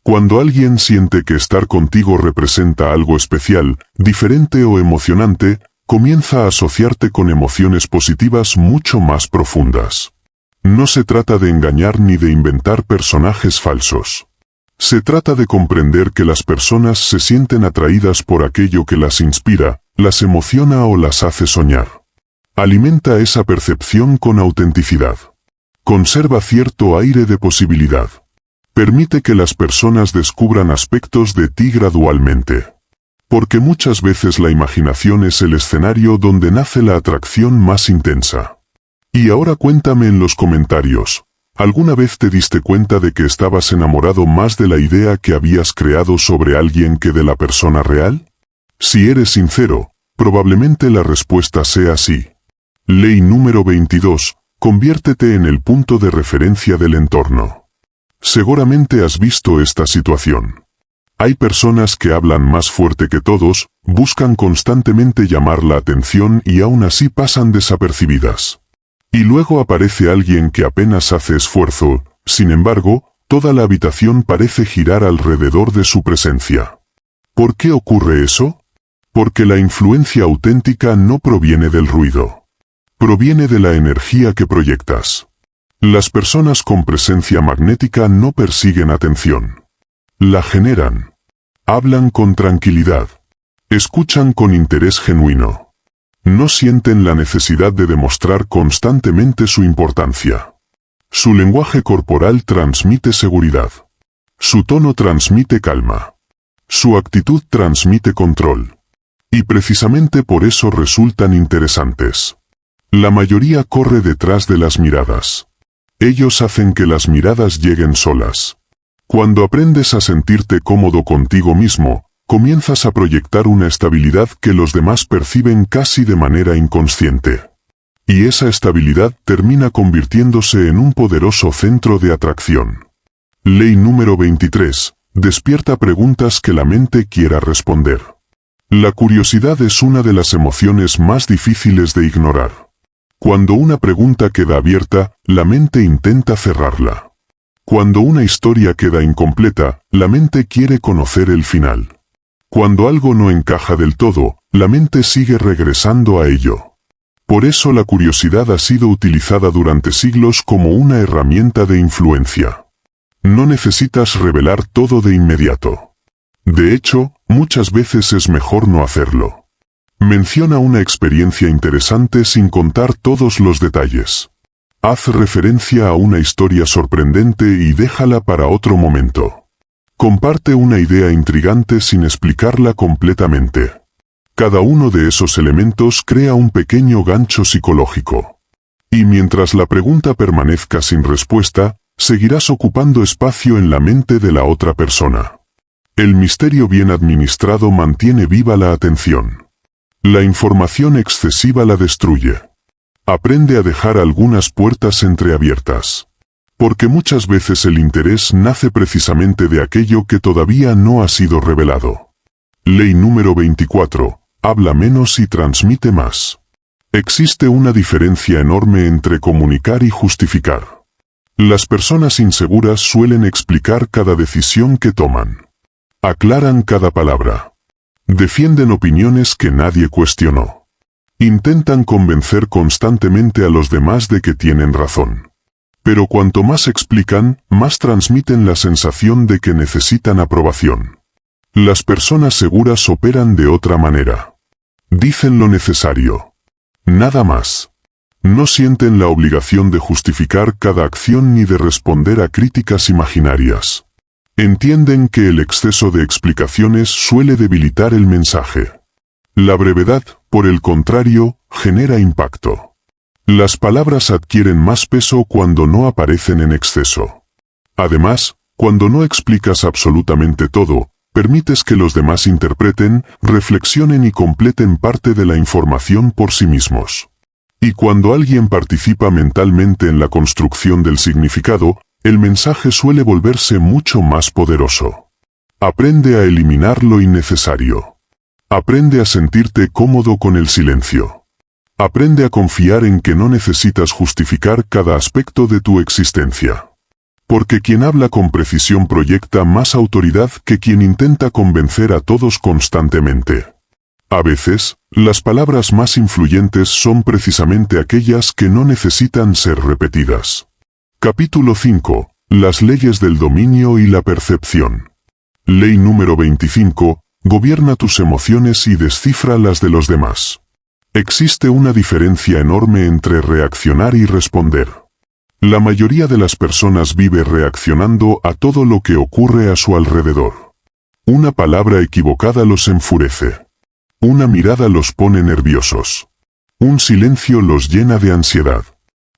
Cuando alguien siente que estar contigo representa algo especial, diferente o emocionante, comienza a asociarte con emociones positivas mucho más profundas. No se trata de engañar ni de inventar personajes falsos. Se trata de comprender que las personas se sienten atraídas por aquello que las inspira, las emociona o las hace soñar. Alimenta esa percepción con autenticidad. Conserva cierto aire de posibilidad. Permite que las personas descubran aspectos de ti gradualmente. Porque muchas veces la imaginación es el escenario donde nace la atracción más intensa. Y ahora cuéntame en los comentarios, ¿alguna vez te diste cuenta de que estabas enamorado más de la idea que habías creado sobre alguien que de la persona real? Si eres sincero, probablemente la respuesta sea sí. Ley número 22. Conviértete en el punto de referencia del entorno. Seguramente has visto esta situación. Hay personas que hablan más fuerte que todos, buscan constantemente llamar la atención y aún así pasan desapercibidas. Y luego aparece alguien que apenas hace esfuerzo, sin embargo, toda la habitación parece girar alrededor de su presencia. ¿Por qué ocurre eso? Porque la influencia auténtica no proviene del ruido. Proviene de la energía que proyectas. Las personas con presencia magnética no persiguen atención. La generan. Hablan con tranquilidad. Escuchan con interés genuino. No sienten la necesidad de demostrar constantemente su importancia. Su lenguaje corporal transmite seguridad. Su tono transmite calma. Su actitud transmite control. Y precisamente por eso resultan interesantes. La mayoría corre detrás de las miradas. Ellos hacen que las miradas lleguen solas. Cuando aprendes a sentirte cómodo contigo mismo, comienzas a proyectar una estabilidad que los demás perciben casi de manera inconsciente. Y esa estabilidad termina convirtiéndose en un poderoso centro de atracción. Ley número 23. Despierta preguntas que la mente quiera responder. La curiosidad es una de las emociones más difíciles de ignorar. Cuando una pregunta queda abierta, la mente intenta cerrarla. Cuando una historia queda incompleta, la mente quiere conocer el final. Cuando algo no encaja del todo, la mente sigue regresando a ello. Por eso la curiosidad ha sido utilizada durante siglos como una herramienta de influencia. No necesitas revelar todo de inmediato. De hecho, muchas veces es mejor no hacerlo. Menciona una experiencia interesante sin contar todos los detalles. Haz referencia a una historia sorprendente y déjala para otro momento. Comparte una idea intrigante sin explicarla completamente. Cada uno de esos elementos crea un pequeño gancho psicológico. Y mientras la pregunta permanezca sin respuesta, seguirás ocupando espacio en la mente de la otra persona. El misterio bien administrado mantiene viva la atención. La información excesiva la destruye. Aprende a dejar algunas puertas entreabiertas. Porque muchas veces el interés nace precisamente de aquello que todavía no ha sido revelado. Ley número 24. Habla menos y transmite más. Existe una diferencia enorme entre comunicar y justificar. Las personas inseguras suelen explicar cada decisión que toman. Aclaran cada palabra. Defienden opiniones que nadie cuestionó. Intentan convencer constantemente a los demás de que tienen razón. Pero cuanto más explican, más transmiten la sensación de que necesitan aprobación. Las personas seguras operan de otra manera. Dicen lo necesario. Nada más. No sienten la obligación de justificar cada acción ni de responder a críticas imaginarias. Entienden que el exceso de explicaciones suele debilitar el mensaje. La brevedad, por el contrario, genera impacto. Las palabras adquieren más peso cuando no aparecen en exceso. Además, cuando no explicas absolutamente todo, permites que los demás interpreten, reflexionen y completen parte de la información por sí mismos. Y cuando alguien participa mentalmente en la construcción del significado, el mensaje suele volverse mucho más poderoso. Aprende a eliminar lo innecesario. Aprende a sentirte cómodo con el silencio. Aprende a confiar en que no necesitas justificar cada aspecto de tu existencia. Porque quien habla con precisión proyecta más autoridad que quien intenta convencer a todos constantemente. A veces, las palabras más influyentes son precisamente aquellas que no necesitan ser repetidas. Capítulo 5. Las leyes del dominio y la percepción. Ley número 25. Gobierna tus emociones y descifra las de los demás. Existe una diferencia enorme entre reaccionar y responder. La mayoría de las personas vive reaccionando a todo lo que ocurre a su alrededor. Una palabra equivocada los enfurece. Una mirada los pone nerviosos. Un silencio los llena de ansiedad.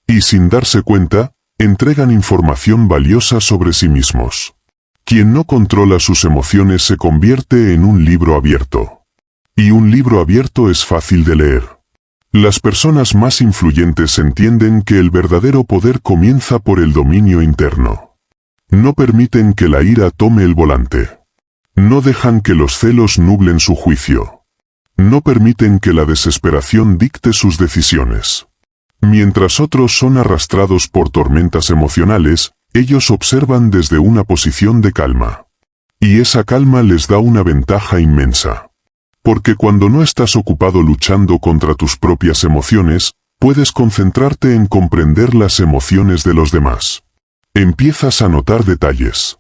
Y sin darse cuenta, entregan información valiosa sobre sí mismos. Quien no controla sus emociones se convierte en un libro abierto. Y un libro abierto es fácil de leer. Las personas más influyentes entienden que el verdadero poder comienza por el dominio interno. No permiten que la ira tome el volante. No dejan que los celos nublen su juicio. No permiten que la desesperación dicte sus decisiones. Mientras otros son arrastrados por tormentas emocionales, ellos observan desde una posición de calma. Y esa calma les da una ventaja inmensa. Porque cuando no estás ocupado luchando contra tus propias emociones, puedes concentrarte en comprender las emociones de los demás. Empiezas a notar detalles.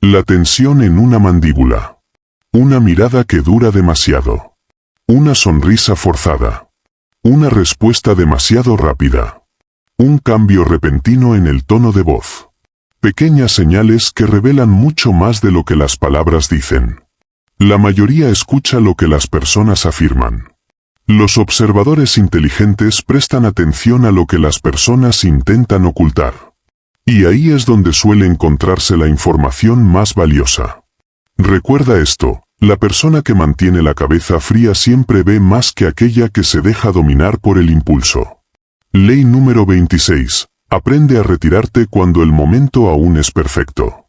La tensión en una mandíbula. Una mirada que dura demasiado. Una sonrisa forzada. Una respuesta demasiado rápida. Un cambio repentino en el tono de voz. Pequeñas señales que revelan mucho más de lo que las palabras dicen. La mayoría escucha lo que las personas afirman. Los observadores inteligentes prestan atención a lo que las personas intentan ocultar. Y ahí es donde suele encontrarse la información más valiosa. Recuerda esto. La persona que mantiene la cabeza fría siempre ve más que aquella que se deja dominar por el impulso. Ley número 26. Aprende a retirarte cuando el momento aún es perfecto.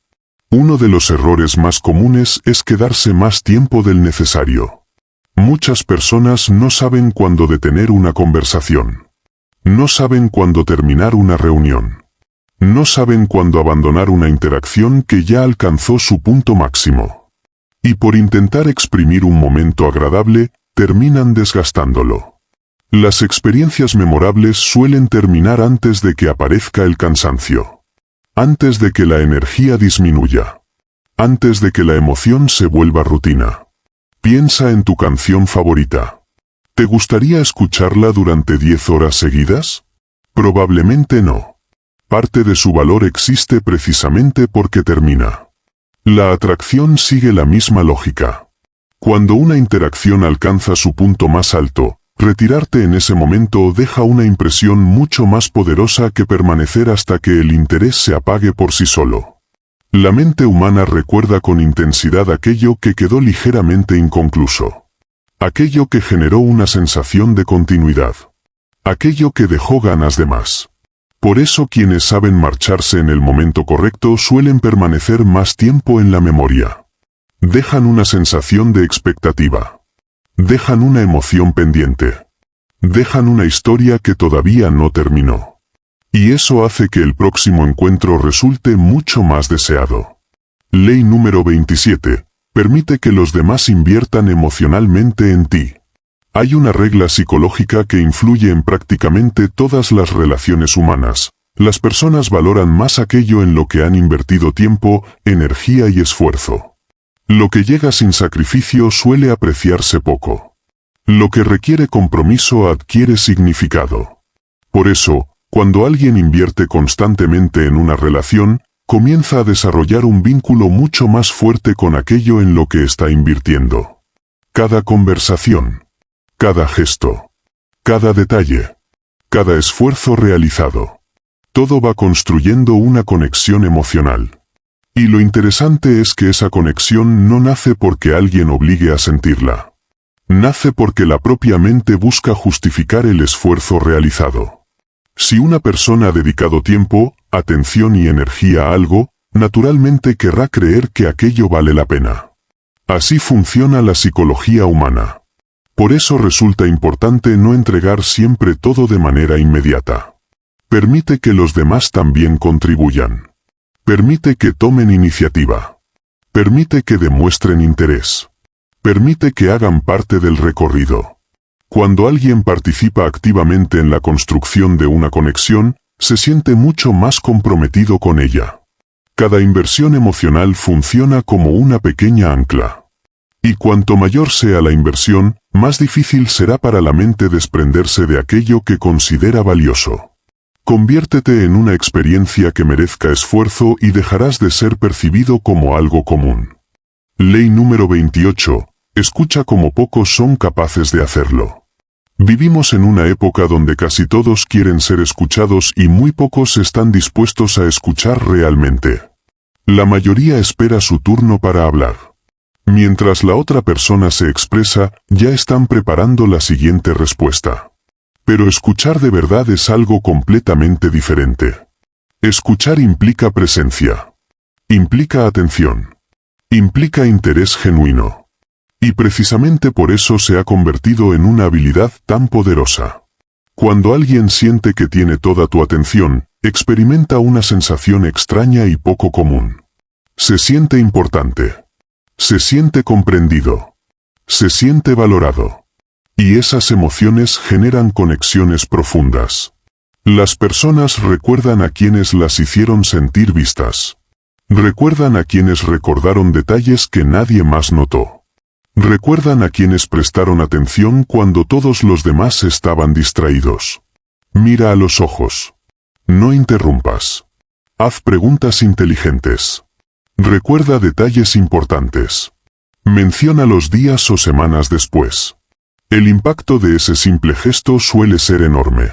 Uno de los errores más comunes es quedarse más tiempo del necesario. Muchas personas no saben cuándo detener una conversación. No saben cuándo terminar una reunión. No saben cuándo abandonar una interacción que ya alcanzó su punto máximo. Y por intentar exprimir un momento agradable, terminan desgastándolo. Las experiencias memorables suelen terminar antes de que aparezca el cansancio. Antes de que la energía disminuya. Antes de que la emoción se vuelva rutina. Piensa en tu canción favorita. ¿Te gustaría escucharla durante 10 horas seguidas? Probablemente no. Parte de su valor existe precisamente porque termina. La atracción sigue la misma lógica. Cuando una interacción alcanza su punto más alto, retirarte en ese momento deja una impresión mucho más poderosa que permanecer hasta que el interés se apague por sí solo. La mente humana recuerda con intensidad aquello que quedó ligeramente inconcluso. Aquello que generó una sensación de continuidad. Aquello que dejó ganas de más. Por eso quienes saben marcharse en el momento correcto suelen permanecer más tiempo en la memoria. Dejan una sensación de expectativa. Dejan una emoción pendiente. Dejan una historia que todavía no terminó. Y eso hace que el próximo encuentro resulte mucho más deseado. Ley número 27. Permite que los demás inviertan emocionalmente en ti. Hay una regla psicológica que influye en prácticamente todas las relaciones humanas. Las personas valoran más aquello en lo que han invertido tiempo, energía y esfuerzo. Lo que llega sin sacrificio suele apreciarse poco. Lo que requiere compromiso adquiere significado. Por eso, cuando alguien invierte constantemente en una relación, comienza a desarrollar un vínculo mucho más fuerte con aquello en lo que está invirtiendo. Cada conversación, cada gesto, cada detalle, cada esfuerzo realizado, todo va construyendo una conexión emocional. Y lo interesante es que esa conexión no nace porque alguien obligue a sentirla. Nace porque la propia mente busca justificar el esfuerzo realizado. Si una persona ha dedicado tiempo, atención y energía a algo, naturalmente querrá creer que aquello vale la pena. Así funciona la psicología humana. Por eso resulta importante no entregar siempre todo de manera inmediata. Permite que los demás también contribuyan. Permite que tomen iniciativa. Permite que demuestren interés. Permite que hagan parte del recorrido. Cuando alguien participa activamente en la construcción de una conexión, se siente mucho más comprometido con ella. Cada inversión emocional funciona como una pequeña ancla. Y cuanto mayor sea la inversión, más difícil será para la mente desprenderse de aquello que considera valioso. Conviértete en una experiencia que merezca esfuerzo y dejarás de ser percibido como algo común. Ley número 28. Escucha como pocos son capaces de hacerlo. Vivimos en una época donde casi todos quieren ser escuchados y muy pocos están dispuestos a escuchar realmente. La mayoría espera su turno para hablar. Mientras la otra persona se expresa, ya están preparando la siguiente respuesta. Pero escuchar de verdad es algo completamente diferente. Escuchar implica presencia. Implica atención. Implica interés genuino. Y precisamente por eso se ha convertido en una habilidad tan poderosa. Cuando alguien siente que tiene toda tu atención, experimenta una sensación extraña y poco común. Se siente importante. Se siente comprendido. Se siente valorado. Y esas emociones generan conexiones profundas. Las personas recuerdan a quienes las hicieron sentir vistas. Recuerdan a quienes recordaron detalles que nadie más notó. Recuerdan a quienes prestaron atención cuando todos los demás estaban distraídos. Mira a los ojos. No interrumpas. Haz preguntas inteligentes. Recuerda detalles importantes. Menciónalos días o semanas después. El impacto de ese simple gesto suele ser enorme.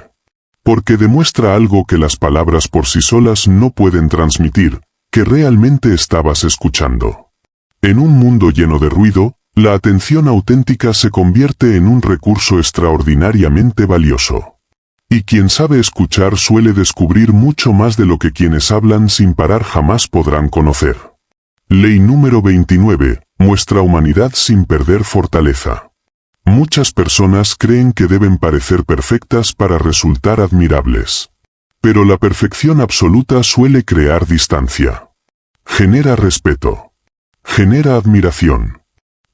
Porque demuestra algo que las palabras por sí solas no pueden transmitir, que realmente estabas escuchando. En un mundo lleno de ruido, la atención auténtica se convierte en un recurso extraordinariamente valioso. Y quien sabe escuchar suele descubrir mucho más de lo que quienes hablan sin parar jamás podrán conocer. Ley número 29. Muestra humanidad sin perder fortaleza. Muchas personas creen que deben parecer perfectas para resultar admirables. Pero la perfección absoluta suele crear distancia. Genera respeto. Genera admiración.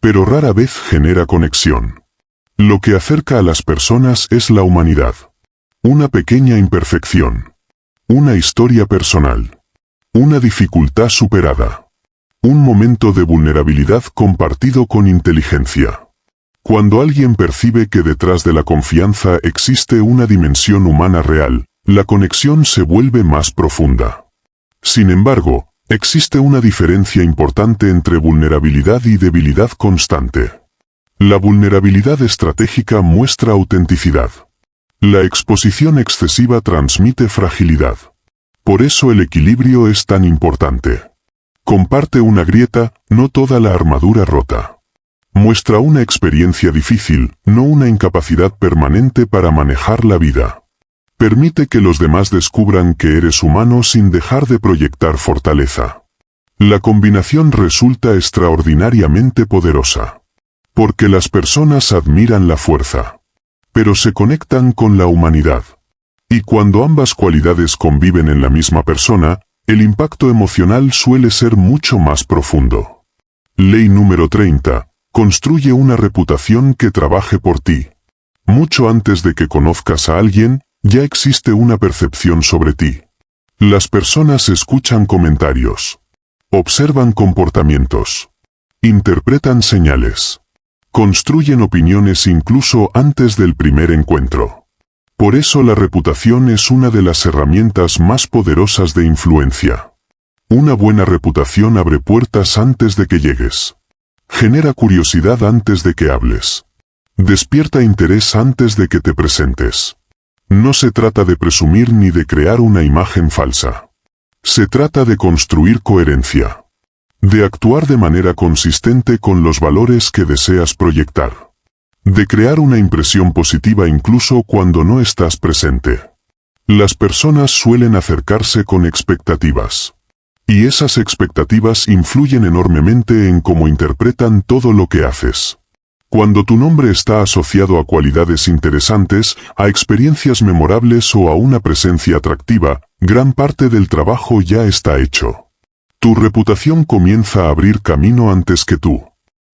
Pero rara vez genera conexión. Lo que acerca a las personas es la humanidad. Una pequeña imperfección. Una historia personal. Una dificultad superada. Un momento de vulnerabilidad compartido con inteligencia. Cuando alguien percibe que detrás de la confianza existe una dimensión humana real, la conexión se vuelve más profunda. Sin embargo, existe una diferencia importante entre vulnerabilidad y debilidad constante. La vulnerabilidad estratégica muestra autenticidad. La exposición excesiva transmite fragilidad. Por eso el equilibrio es tan importante. Comparte una grieta, no toda la armadura rota. Muestra una experiencia difícil, no una incapacidad permanente para manejar la vida. Permite que los demás descubran que eres humano sin dejar de proyectar fortaleza. La combinación resulta extraordinariamente poderosa. Porque las personas admiran la fuerza. Pero se conectan con la humanidad. Y cuando ambas cualidades conviven en la misma persona, el impacto emocional suele ser mucho más profundo. Ley número 30. Construye una reputación que trabaje por ti. Mucho antes de que conozcas a alguien, ya existe una percepción sobre ti. Las personas escuchan comentarios. Observan comportamientos. Interpretan señales. Construyen opiniones incluso antes del primer encuentro. Por eso la reputación es una de las herramientas más poderosas de influencia. Una buena reputación abre puertas antes de que llegues. Genera curiosidad antes de que hables. Despierta interés antes de que te presentes. No se trata de presumir ni de crear una imagen falsa. Se trata de construir coherencia. De actuar de manera consistente con los valores que deseas proyectar. De crear una impresión positiva incluso cuando no estás presente. Las personas suelen acercarse con expectativas. Y esas expectativas influyen enormemente en cómo interpretan todo lo que haces. Cuando tu nombre está asociado a cualidades interesantes, a experiencias memorables o a una presencia atractiva, gran parte del trabajo ya está hecho. Tu reputación comienza a abrir camino antes que tú.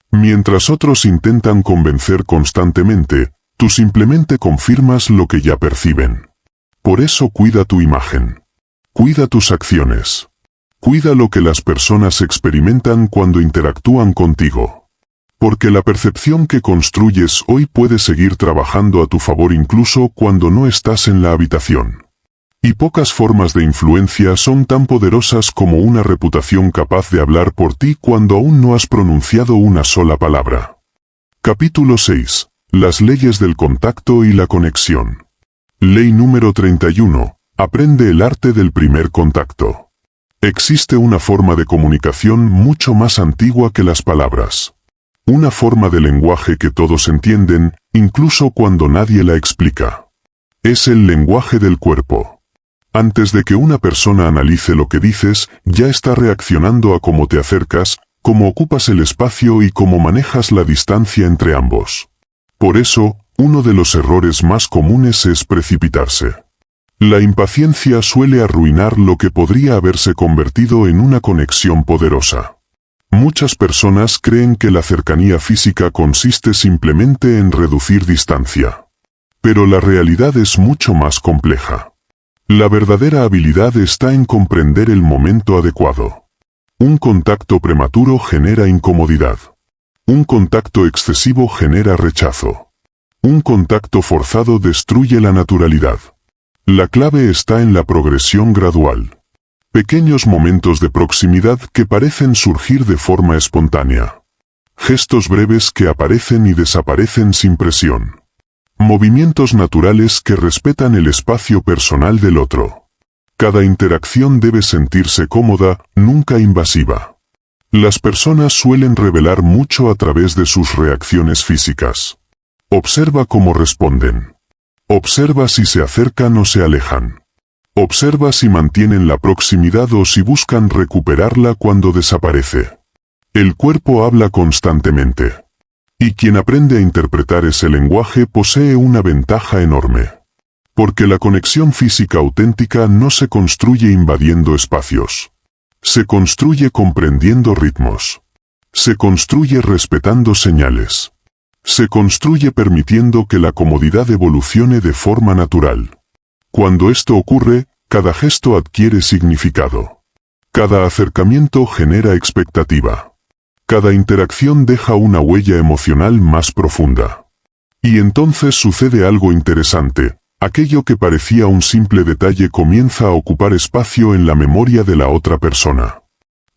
Mientras otros intentan convencer constantemente, tú simplemente confirmas lo que ya perciben. Por eso cuida tu imagen. Cuida tus acciones. Cuida lo que las personas experimentan cuando interactúan contigo. Porque la percepción que construyes hoy puede seguir trabajando a tu favor incluso cuando no estás en la habitación. Y pocas formas de influencia son tan poderosas como una reputación capaz de hablar por ti cuando aún no has pronunciado una sola palabra. Capítulo 6. Las leyes del contacto y la conexión. Ley número 31. Aprende el arte del primer contacto. Existe una forma de comunicación mucho más antigua que las palabras. Una forma de lenguaje que todos entienden, incluso cuando nadie la explica. Es el lenguaje del cuerpo. Antes de que una persona analice lo que dices, ya está reaccionando a cómo te acercas, cómo ocupas el espacio y cómo manejas la distancia entre ambos. Por eso, uno de los errores más comunes es precipitarse. La impaciencia suele arruinar lo que podría haberse convertido en una conexión poderosa. Muchas personas creen que la cercanía física consiste simplemente en reducir distancia. Pero la realidad es mucho más compleja. La verdadera habilidad está en comprender el momento adecuado. Un contacto prematuro genera incomodidad. Un contacto excesivo genera rechazo. Un contacto forzado destruye la naturalidad. La clave está en la progresión gradual. Pequeños momentos de proximidad que parecen surgir de forma espontánea. Gestos breves que aparecen y desaparecen sin presión. Movimientos naturales que respetan el espacio personal del otro. Cada interacción debe sentirse cómoda, nunca invasiva. Las personas suelen revelar mucho a través de sus reacciones físicas. Observa cómo responden. Observa si se acercan o se alejan. Observa si mantienen la proximidad o si buscan recuperarla cuando desaparece. El cuerpo habla constantemente. Y quien aprende a interpretar ese lenguaje posee una ventaja enorme. Porque la conexión física auténtica no se construye invadiendo espacios. Se construye comprendiendo ritmos. Se construye respetando señales. Se construye permitiendo que la comodidad evolucione de forma natural. Cuando esto ocurre, cada gesto adquiere significado. Cada acercamiento genera expectativa. Cada interacción deja una huella emocional más profunda. Y entonces sucede algo interesante. Aquello que parecía un simple detalle comienza a ocupar espacio en la memoria de la otra persona.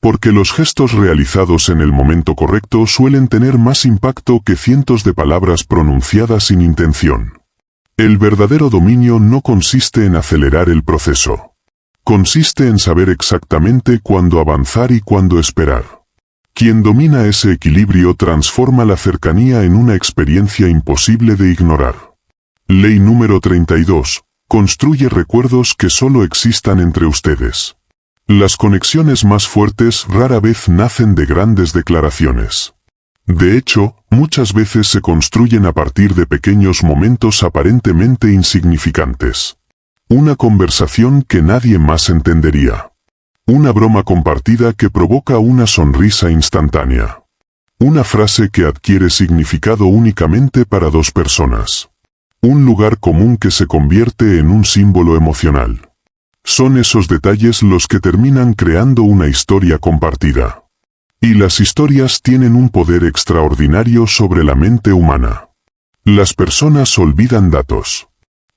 Porque los gestos realizados en el momento correcto suelen tener más impacto que cientos de palabras pronunciadas sin intención. El verdadero dominio no consiste en acelerar el proceso. Consiste en saber exactamente cuándo avanzar y cuándo esperar. Quien domina ese equilibrio transforma la cercanía en una experiencia imposible de ignorar. Ley número 32. Construye recuerdos que solo existan entre ustedes. Las conexiones más fuertes rara vez nacen de grandes declaraciones. De hecho, muchas veces se construyen a partir de pequeños momentos aparentemente insignificantes. Una conversación que nadie más entendería. Una broma compartida que provoca una sonrisa instantánea. Una frase que adquiere significado únicamente para dos personas. Un lugar común que se convierte en un símbolo emocional. Son esos detalles los que terminan creando una historia compartida. Y las historias tienen un poder extraordinario sobre la mente humana. Las personas olvidan datos.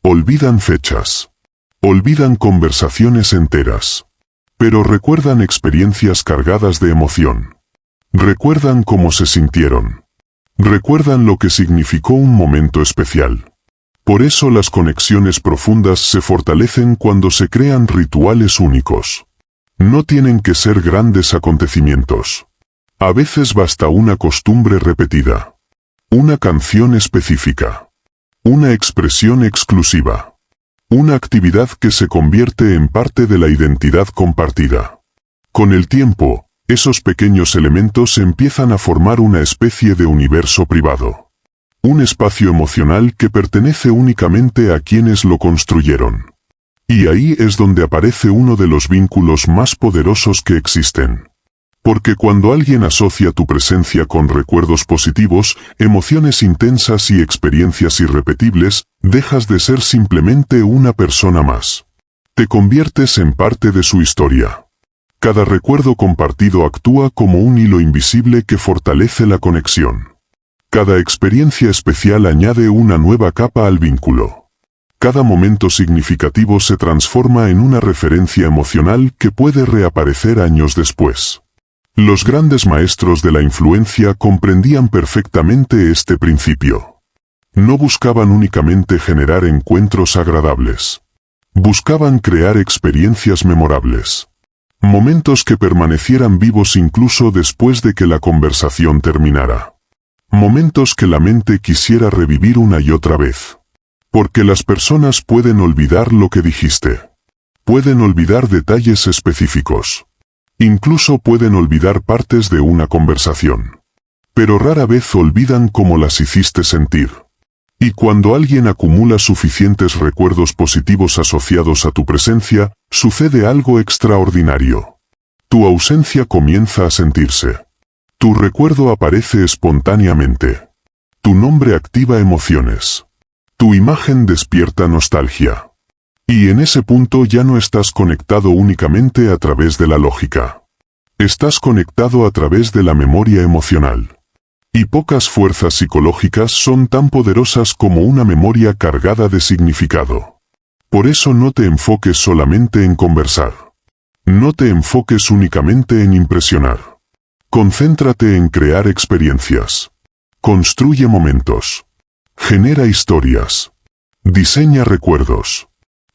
Olvidan fechas. Olvidan conversaciones enteras. pero recuerdan experiencias cargadas de emoción. Recuerdan cómo se sintieron. Recuerdan lo que significó un momento especial. Por eso las conexiones profundas se fortalecen cuando se crean rituales únicos. No tienen que ser grandes acontecimientos. A veces basta una costumbre repetida. Una canción específica. Una expresión exclusiva. Una actividad que se convierte en parte de la identidad compartida. Con el tiempo, esos pequeños elementos empiezan a formar una especie de universo privado. Un espacio emocional que pertenece únicamente a quienes lo construyeron. Y ahí es donde aparece uno de los vínculos más poderosos que existen. Porque cuando alguien asocia tu presencia con recuerdos positivos, emociones intensas y experiencias irrepetibles, dejas de ser simplemente una persona más. Te conviertes en parte de su historia. Cada recuerdo compartido actúa como un hilo invisible que fortalece la conexión. Cada experiencia especial añade una nueva capa al vínculo. Cada momento significativo se transforma en una referencia emocional que puede reaparecer años después. Los grandes maestros de la influencia comprendían perfectamente este principio. No buscaban únicamente generar encuentros agradables. Buscaban crear experiencias memorables. Momentos que permanecieran vivos incluso después de que la conversación terminara. Momentos que la mente quisiera revivir una y otra vez. Porque las personas pueden olvidar lo que dijiste. Pueden olvidar detalles específicos. Incluso pueden olvidar partes de una conversación. Pero rara vez olvidan cómo las hiciste sentir. Y cuando alguien acumula suficientes recuerdos positivos asociados a tu presencia, sucede algo extraordinario. Tu ausencia comienza a sentirse. Tu recuerdo aparece espontáneamente. Tu nombre activa emociones. Tu imagen despierta nostalgia. Y en ese punto ya no estás conectado únicamente a través de la lógica. Estás conectado a través de la memoria emocional. Y pocas fuerzas psicológicas son tan poderosas como una memoria cargada de significado. Por eso no te enfoques solamente en conversar. No te enfoques únicamente en impresionar. Concéntrate en crear experiencias. Construye momentos. Genera historias. Diseña recuerdos.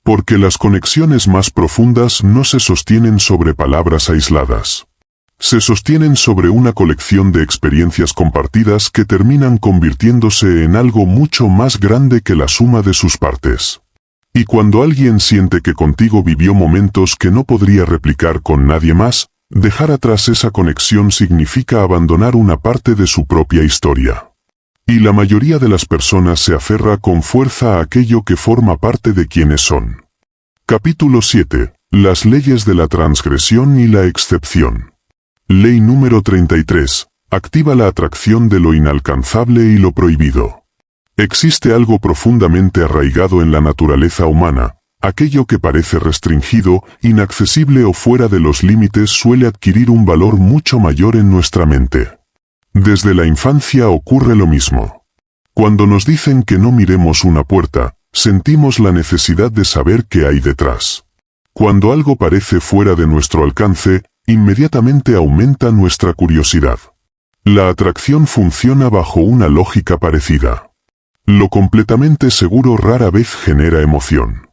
Porque las conexiones más profundas no se sostienen sobre palabras aisladas. Se sostienen sobre una colección de experiencias compartidas que terminan convirtiéndose en algo mucho más grande que la suma de sus partes. Y cuando alguien siente que contigo vivió momentos que no podría replicar con nadie más, dejar atrás esa conexión significa abandonar una parte de su propia historia. Y la mayoría de las personas se aferra con fuerza a aquello que forma parte de quienes son. Capítulo 7. Las leyes de la transgresión y la excepción. Ley número 33. Activa la atracción de lo inalcanzable y lo prohibido. Existe algo profundamente arraigado en la naturaleza humana. Aquello que parece restringido, inaccesible o fuera de los límites suele adquirir un valor mucho mayor en nuestra mente. Desde la infancia ocurre lo mismo. Cuando nos dicen que no miremos una puerta, sentimos la necesidad de saber qué hay detrás. Cuando algo parece fuera de nuestro alcance, inmediatamente aumenta nuestra curiosidad. La atracción funciona bajo una lógica parecida. Lo completamente seguro rara vez genera emoción.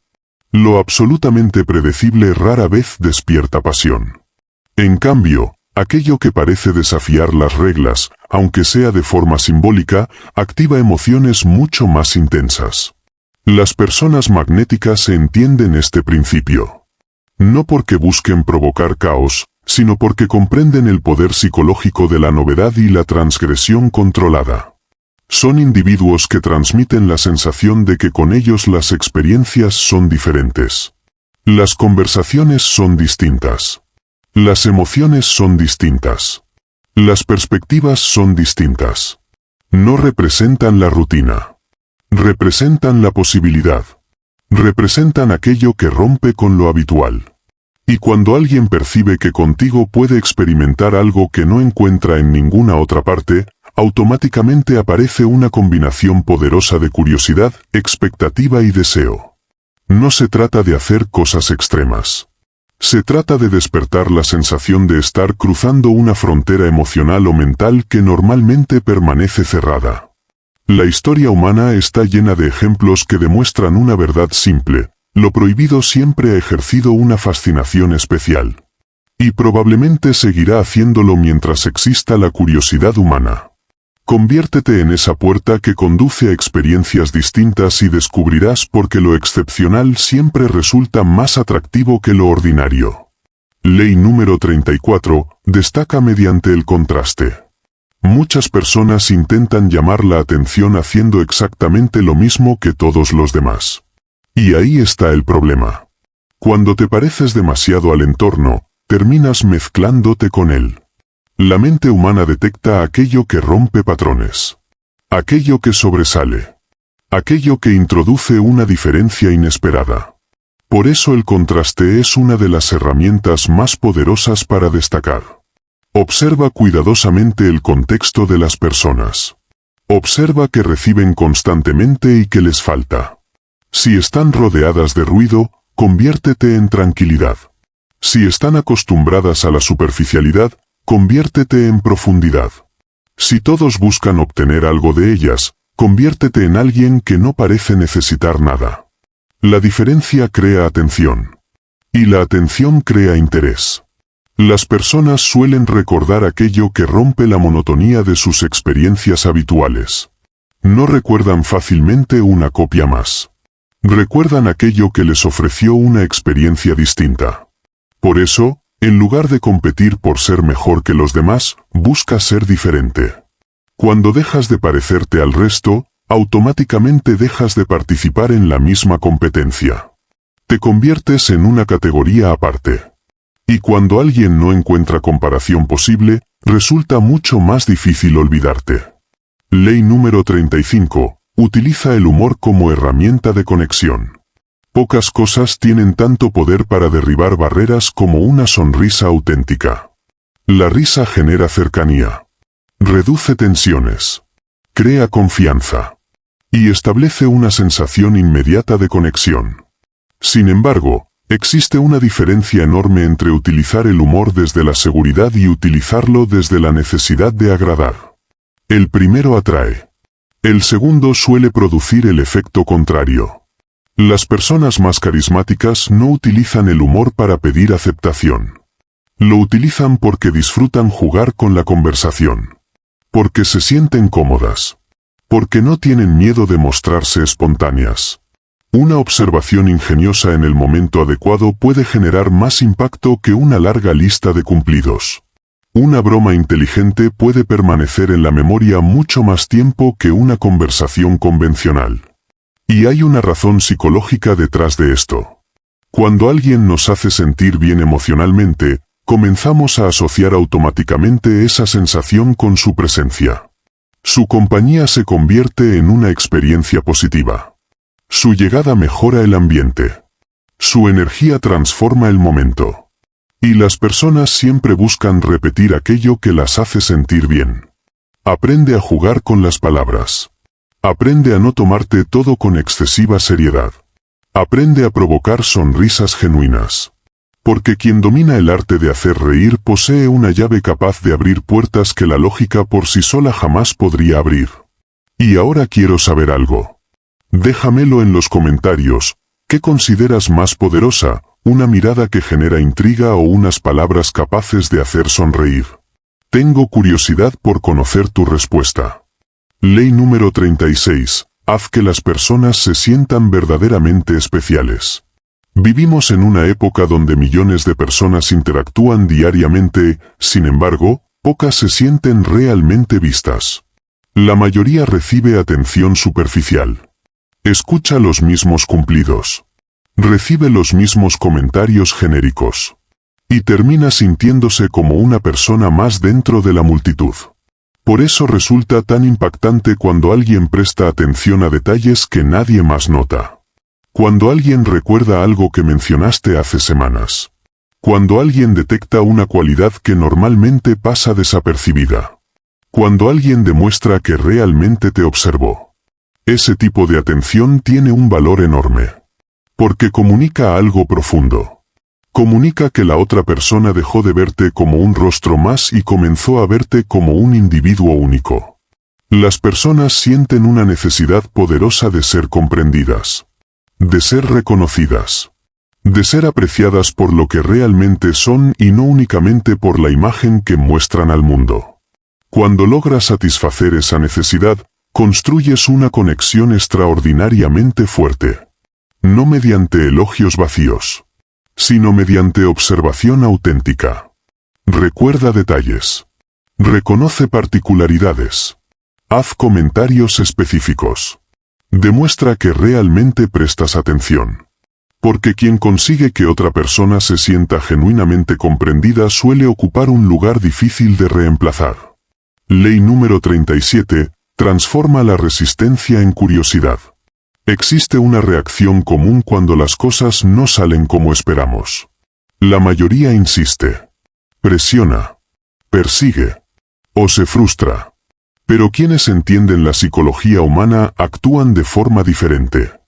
Lo absolutamente predecible rara vez despierta pasión. En cambio, aquello que parece desafiar las reglas, aunque sea de forma simbólica, activa emociones mucho más intensas. Las personas magnéticas entienden este principio. No porque busquen provocar caos, sino porque comprenden el poder psicológico de la novedad y la transgresión controlada. Son individuos que transmiten la sensación de que con ellos las experiencias son diferentes. Las conversaciones son distintas. Las emociones son distintas. Las perspectivas son distintas. No representan la rutina. Representan la posibilidad. Representan aquello que rompe con lo habitual. Y cuando alguien percibe que contigo puede experimentar algo que no encuentra en ninguna otra parte, automáticamente aparece una combinación poderosa de curiosidad, expectativa y deseo. No se trata de hacer cosas extremas. Se trata de despertar la sensación de estar cruzando una frontera emocional o mental que normalmente permanece cerrada. La historia humana está llena de ejemplos que demuestran una verdad simple: lo prohibido siempre ha ejercido una fascinación especial. Y probablemente seguirá haciéndolo mientras exista la curiosidad humana. Conviértete en esa puerta que conduce a experiencias distintas y descubrirás por qué lo excepcional siempre resulta más atractivo que lo ordinario. Ley número 34. Destaca mediante el contraste. Muchas personas intentan llamar la atención haciendo exactamente lo mismo que todos los demás. Y ahí está el problema. Cuando te pareces demasiado al entorno, terminas mezclándote con él. La mente humana detecta aquello que rompe patrones. Aquello que sobresale. Aquello que introduce una diferencia inesperada. Por eso el contraste es una de las herramientas más poderosas para destacar. Observa cuidadosamente el contexto de las personas. Observa qué reciben constantemente y qué les falta. Si están rodeadas de ruido, conviértete en tranquilidad. Si están acostumbradas a la superficialidad, conviértete en profundidad. Si todos buscan obtener algo de ellas, conviértete en alguien que no parece necesitar nada. La diferencia crea atención. Y la atención crea interés. Las personas suelen recordar aquello que rompe la monotonía de sus experiencias habituales. No recuerdan fácilmente una copia más. Recuerdan aquello que les ofreció una experiencia distinta. Por eso, en lugar de competir por ser mejor que los demás, busca ser diferente. Cuando dejas de parecerte al resto, automáticamente dejas de participar en la misma competencia. Te conviertes en una categoría aparte. Y cuando alguien no encuentra comparación posible, resulta mucho más difícil olvidarte. Ley número 35. Utiliza el humor como herramienta de conexión. Pocas cosas tienen tanto poder para derribar barreras como una sonrisa auténtica. La risa genera cercanía. Reduce tensiones. Crea confianza. Y establece una sensación inmediata de conexión. Sin embargo, existe una diferencia enorme entre utilizar el humor desde la seguridad y utilizarlo desde la necesidad de agradar. El primero atrae. El segundo suele producir el efecto contrario. Las personas más carismáticas no utilizan el humor para pedir aceptación. Lo utilizan porque disfrutan jugar con la conversación. Porque se sienten cómodas. Porque no tienen miedo de mostrarse espontáneas. Una observación ingeniosa en el momento adecuado puede generar más impacto que una larga lista de cumplidos. Una broma inteligente puede permanecer en la memoria mucho más tiempo que una conversación convencional. Y hay una razón psicológica detrás de esto. Cuando alguien nos hace sentir bien emocionalmente, comenzamos a asociar automáticamente esa sensación con su presencia. Su compañía se convierte en una experiencia positiva. Su llegada mejora el ambiente. Su energía transforma el momento. Y las personas siempre buscan repetir aquello que las hace sentir bien. Aprende a jugar con las palabras. Aprende a no tomarte todo con excesiva seriedad. Aprende a provocar sonrisas genuinas. Porque quien domina el arte de hacer reír posee una llave capaz de abrir puertas que la lógica por sí sola jamás podría abrir. Y ahora quiero saber algo. Déjamelo en los comentarios. ¿Qué consideras más poderosa, una mirada que genera intriga o unas palabras capaces de hacer sonreír? Tengo curiosidad por conocer tu respuesta. Ley número 36. Haz que las personas se sientan verdaderamente especiales. Vivimos en una época donde millones de personas interactúan diariamente, sin embargo, pocas se sienten realmente vistas. La mayoría recibe atención superficial. Escucha los mismos cumplidos. Recibe los mismos comentarios genéricos. Y termina sintiéndose como una persona más dentro de la multitud. Por eso resulta tan impactante cuando alguien presta atención a detalles que nadie más nota. Cuando alguien recuerda algo que mencionaste hace semanas. Cuando alguien detecta una cualidad que normalmente pasa desapercibida. Cuando alguien demuestra que realmente te observó. Ese tipo de atención tiene un valor enorme. Porque comunica algo profundo. Comunica que la otra persona dejó de verte como un rostro más y comenzó a verte como un individuo único. Las personas sienten una necesidad poderosa de ser comprendidas, de ser reconocidas, de ser apreciadas por lo que realmente son y no únicamente por la imagen que muestran al mundo. Cuando logras satisfacer esa necesidad, construyes una conexión extraordinariamente fuerte. No mediante elogios vacíos, sino mediante observación auténtica. Recuerda detalles. Reconoce particularidades. Haz comentarios específicos. Demuestra que realmente prestas atención. Porque quien consigue que otra persona se sienta genuinamente comprendida suele ocupar un lugar difícil de reemplazar. Ley número 37. Transforma la resistencia en curiosidad. Existe una reacción común cuando las cosas no salen como esperamos. La mayoría insiste, presiona, persigue o se frustra. Pero quienes entienden la psicología humana actúan de forma diferente.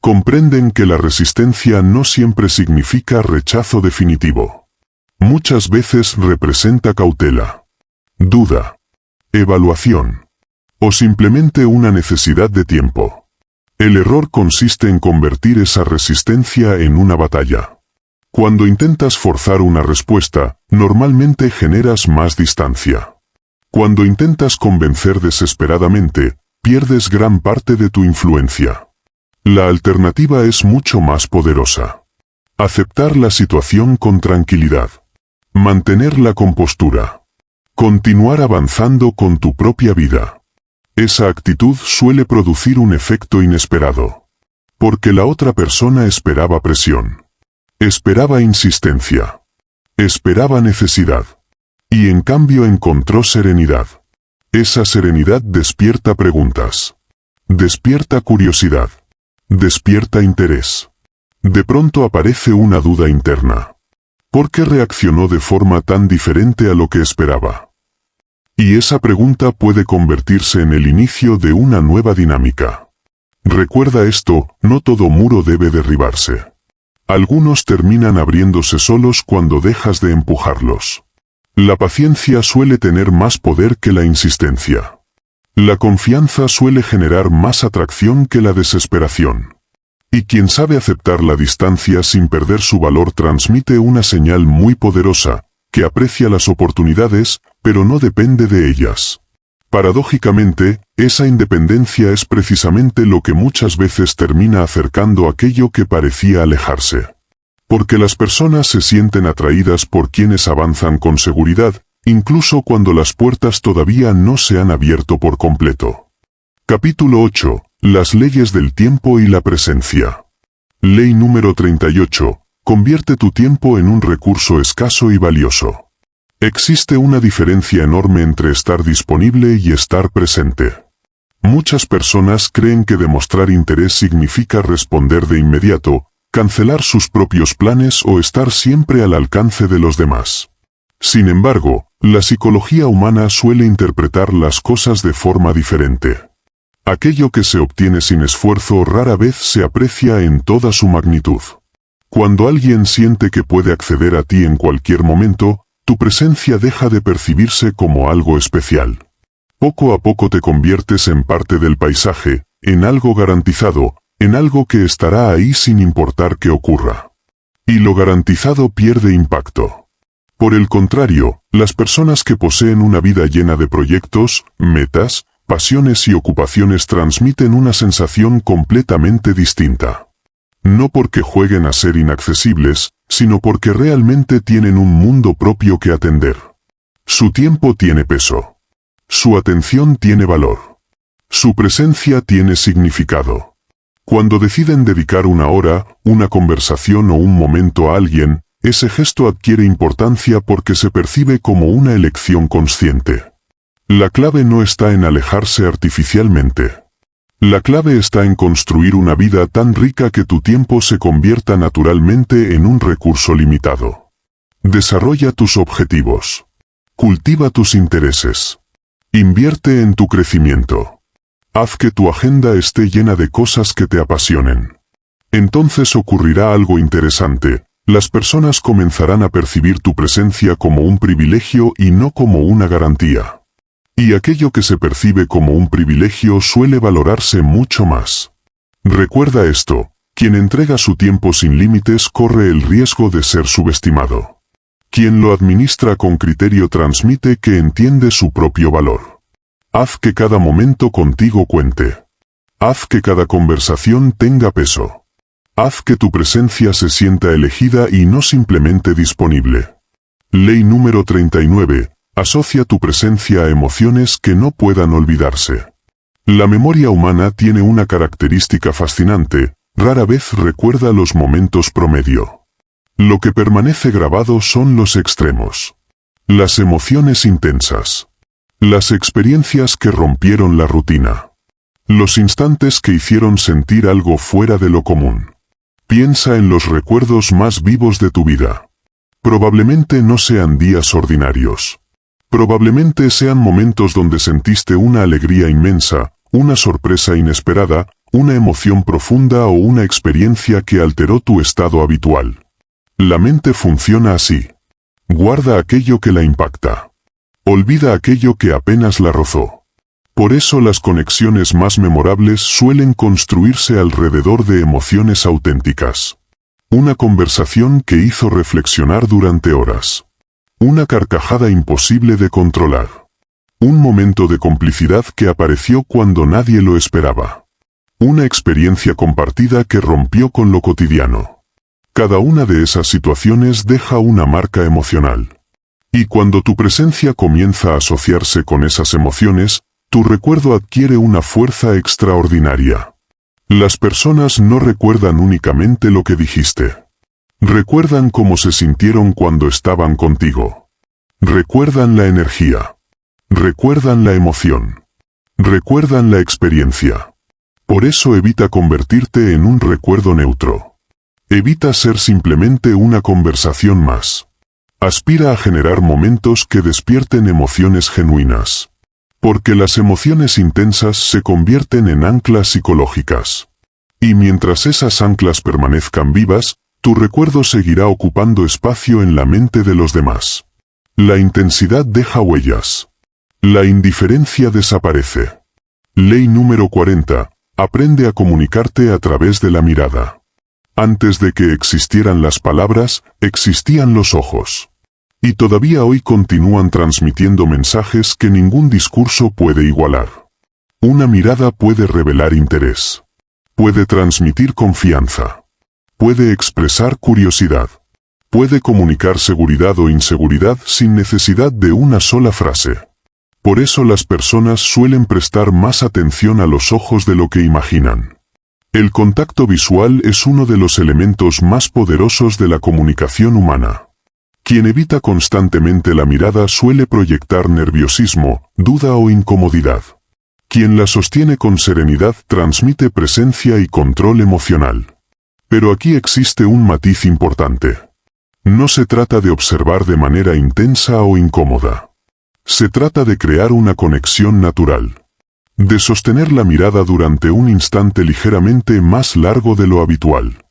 Comprenden que la resistencia no siempre significa rechazo definitivo. Muchas veces representa cautela, duda, evaluación o simplemente una necesidad de tiempo. El error consiste en convertir esa resistencia en una batalla. Cuando intentas forzar una respuesta, normalmente generas más distancia. Cuando intentas convencer desesperadamente, pierdes gran parte de tu influencia. La alternativa es mucho más poderosa. Aceptar la situación con tranquilidad. Mantener la compostura. Continuar avanzando con tu propia vida. Esa actitud suele producir un efecto inesperado. Porque la otra persona esperaba presión. Esperaba insistencia. Esperaba necesidad. Y en cambio encontró serenidad. Esa serenidad despierta preguntas. Despierta curiosidad. Despierta interés. De pronto aparece una duda interna. ¿Por qué reaccionó de forma tan diferente a lo que esperaba? Y esa pregunta puede convertirse en el inicio de una nueva dinámica. Recuerda esto, no todo muro debe derribarse. Algunos terminan abriéndose solos cuando dejas de empujarlos. La paciencia suele tener más poder que la insistencia. La confianza suele generar más atracción que la desesperación. Y quien sabe aceptar la distancia sin perder su valor transmite una señal muy poderosa, que aprecia las oportunidades, pero no depende de ellas. Paradójicamente, esa independencia es precisamente lo que muchas veces termina acercando aquello que parecía alejarse. Porque las personas se sienten atraídas por quienes avanzan con seguridad, incluso cuando las puertas todavía no se han abierto por completo. Capítulo 8. Las leyes del tiempo y la presencia. Ley número 38. Convierte tu tiempo en un recurso escaso y valioso. Existe una diferencia enorme entre estar disponible y estar presente. Muchas personas creen que demostrar interés significa responder de inmediato, cancelar sus propios planes o estar siempre al alcance de los demás. Sin embargo, la psicología humana suele interpretar las cosas de forma diferente. Aquello que se obtiene sin esfuerzo rara vez se aprecia en toda su magnitud. Cuando alguien siente que puede acceder a ti en cualquier momento, tu presencia deja de percibirse como algo especial. Poco a poco te conviertes en parte del paisaje, en algo garantizado, en algo que estará ahí sin importar qué ocurra. Y lo garantizado pierde impacto. Por el contrario, las personas que poseen una vida llena de proyectos, metas, pasiones y ocupaciones transmiten una sensación completamente distinta. No porque jueguen a ser inaccesibles, sino porque realmente tienen un mundo propio que atender. Su tiempo tiene peso. Su atención tiene valor. Su presencia tiene significado. Cuando deciden dedicar una hora, una conversación o un momento a alguien, ese gesto adquiere importancia porque se percibe como una elección consciente. La clave no está en alejarse artificialmente. La clave está en construir una vida tan rica que tu tiempo se convierta naturalmente en un recurso limitado. Desarrolla tus objetivos. Cultiva tus intereses. Invierte en tu crecimiento. Haz que tu agenda esté llena de cosas que te apasionen. Entonces ocurrirá algo interesante. Las personas comenzarán a percibir tu presencia como un privilegio y no como una garantía. Y aquello que se percibe como un privilegio suele valorarse mucho más. Recuerda esto, quien entrega su tiempo sin límites corre el riesgo de ser subestimado. Quien lo administra con criterio transmite que entiende su propio valor. Haz que cada momento contigo cuente. Haz que cada conversación tenga peso. Haz que tu presencia se sienta elegida y no simplemente disponible. Ley número 39. Asocia tu presencia a emociones que no puedan olvidarse. La memoria humana tiene una característica fascinante, rara vez recuerda los momentos promedio. Lo que permanece grabado son los extremos. Las emociones intensas. Las experiencias que rompieron la rutina. Los instantes que hicieron sentir algo fuera de lo común. Piensa en los recuerdos más vivos de tu vida. Probablemente no sean días ordinarios. Probablemente sean momentos donde sentiste una alegría inmensa, una sorpresa inesperada, una emoción profunda o una experiencia que alteró tu estado habitual. La mente funciona así. Guarda aquello que la impacta. Olvida aquello que apenas la rozó. Por eso las conexiones más memorables suelen construirse alrededor de emociones auténticas. Una conversación que hizo reflexionar durante horas. Una carcajada imposible de controlar. Un momento de complicidad que apareció cuando nadie lo esperaba. Una experiencia compartida que rompió con lo cotidiano. Cada una de esas situaciones deja una marca emocional. Y cuando tu presencia comienza a asociarse con esas emociones, tu recuerdo adquiere una fuerza extraordinaria. Las personas no recuerdan únicamente lo que dijiste. Recuerdan cómo se sintieron cuando estaban contigo. Recuerdan la energía. Recuerdan la emoción. Recuerdan la experiencia. Por eso evita convertirte en un recuerdo neutro. Evita ser simplemente una conversación más. Aspira a generar momentos que despierten emociones genuinas. Porque las emociones intensas se convierten en anclas psicológicas. Y mientras esas anclas permanezcan vivas, tu recuerdo seguirá ocupando espacio en la mente de los demás. La intensidad deja huellas. La indiferencia desaparece. Ley número 40. Aprende a comunicarte a través de la mirada. Antes de que existieran las palabras, existían los ojos. Y todavía hoy continúan transmitiendo mensajes que ningún discurso puede igualar. Una mirada puede revelar interés. Puede transmitir confianza. Puede expresar curiosidad. Puede comunicar seguridad o inseguridad sin necesidad de una sola frase. Por eso las personas suelen prestar más atención a los ojos de lo que imaginan. El contacto visual es uno de los elementos más poderosos de la comunicación humana. Quien evita constantemente la mirada suele proyectar nerviosismo, duda o incomodidad. Quien la sostiene con serenidad transmite presencia y control emocional. Pero aquí existe un matiz importante. No se trata de observar de manera intensa o incómoda. Se trata de crear una conexión natural. De sostener la mirada durante un instante ligeramente más largo de lo habitual.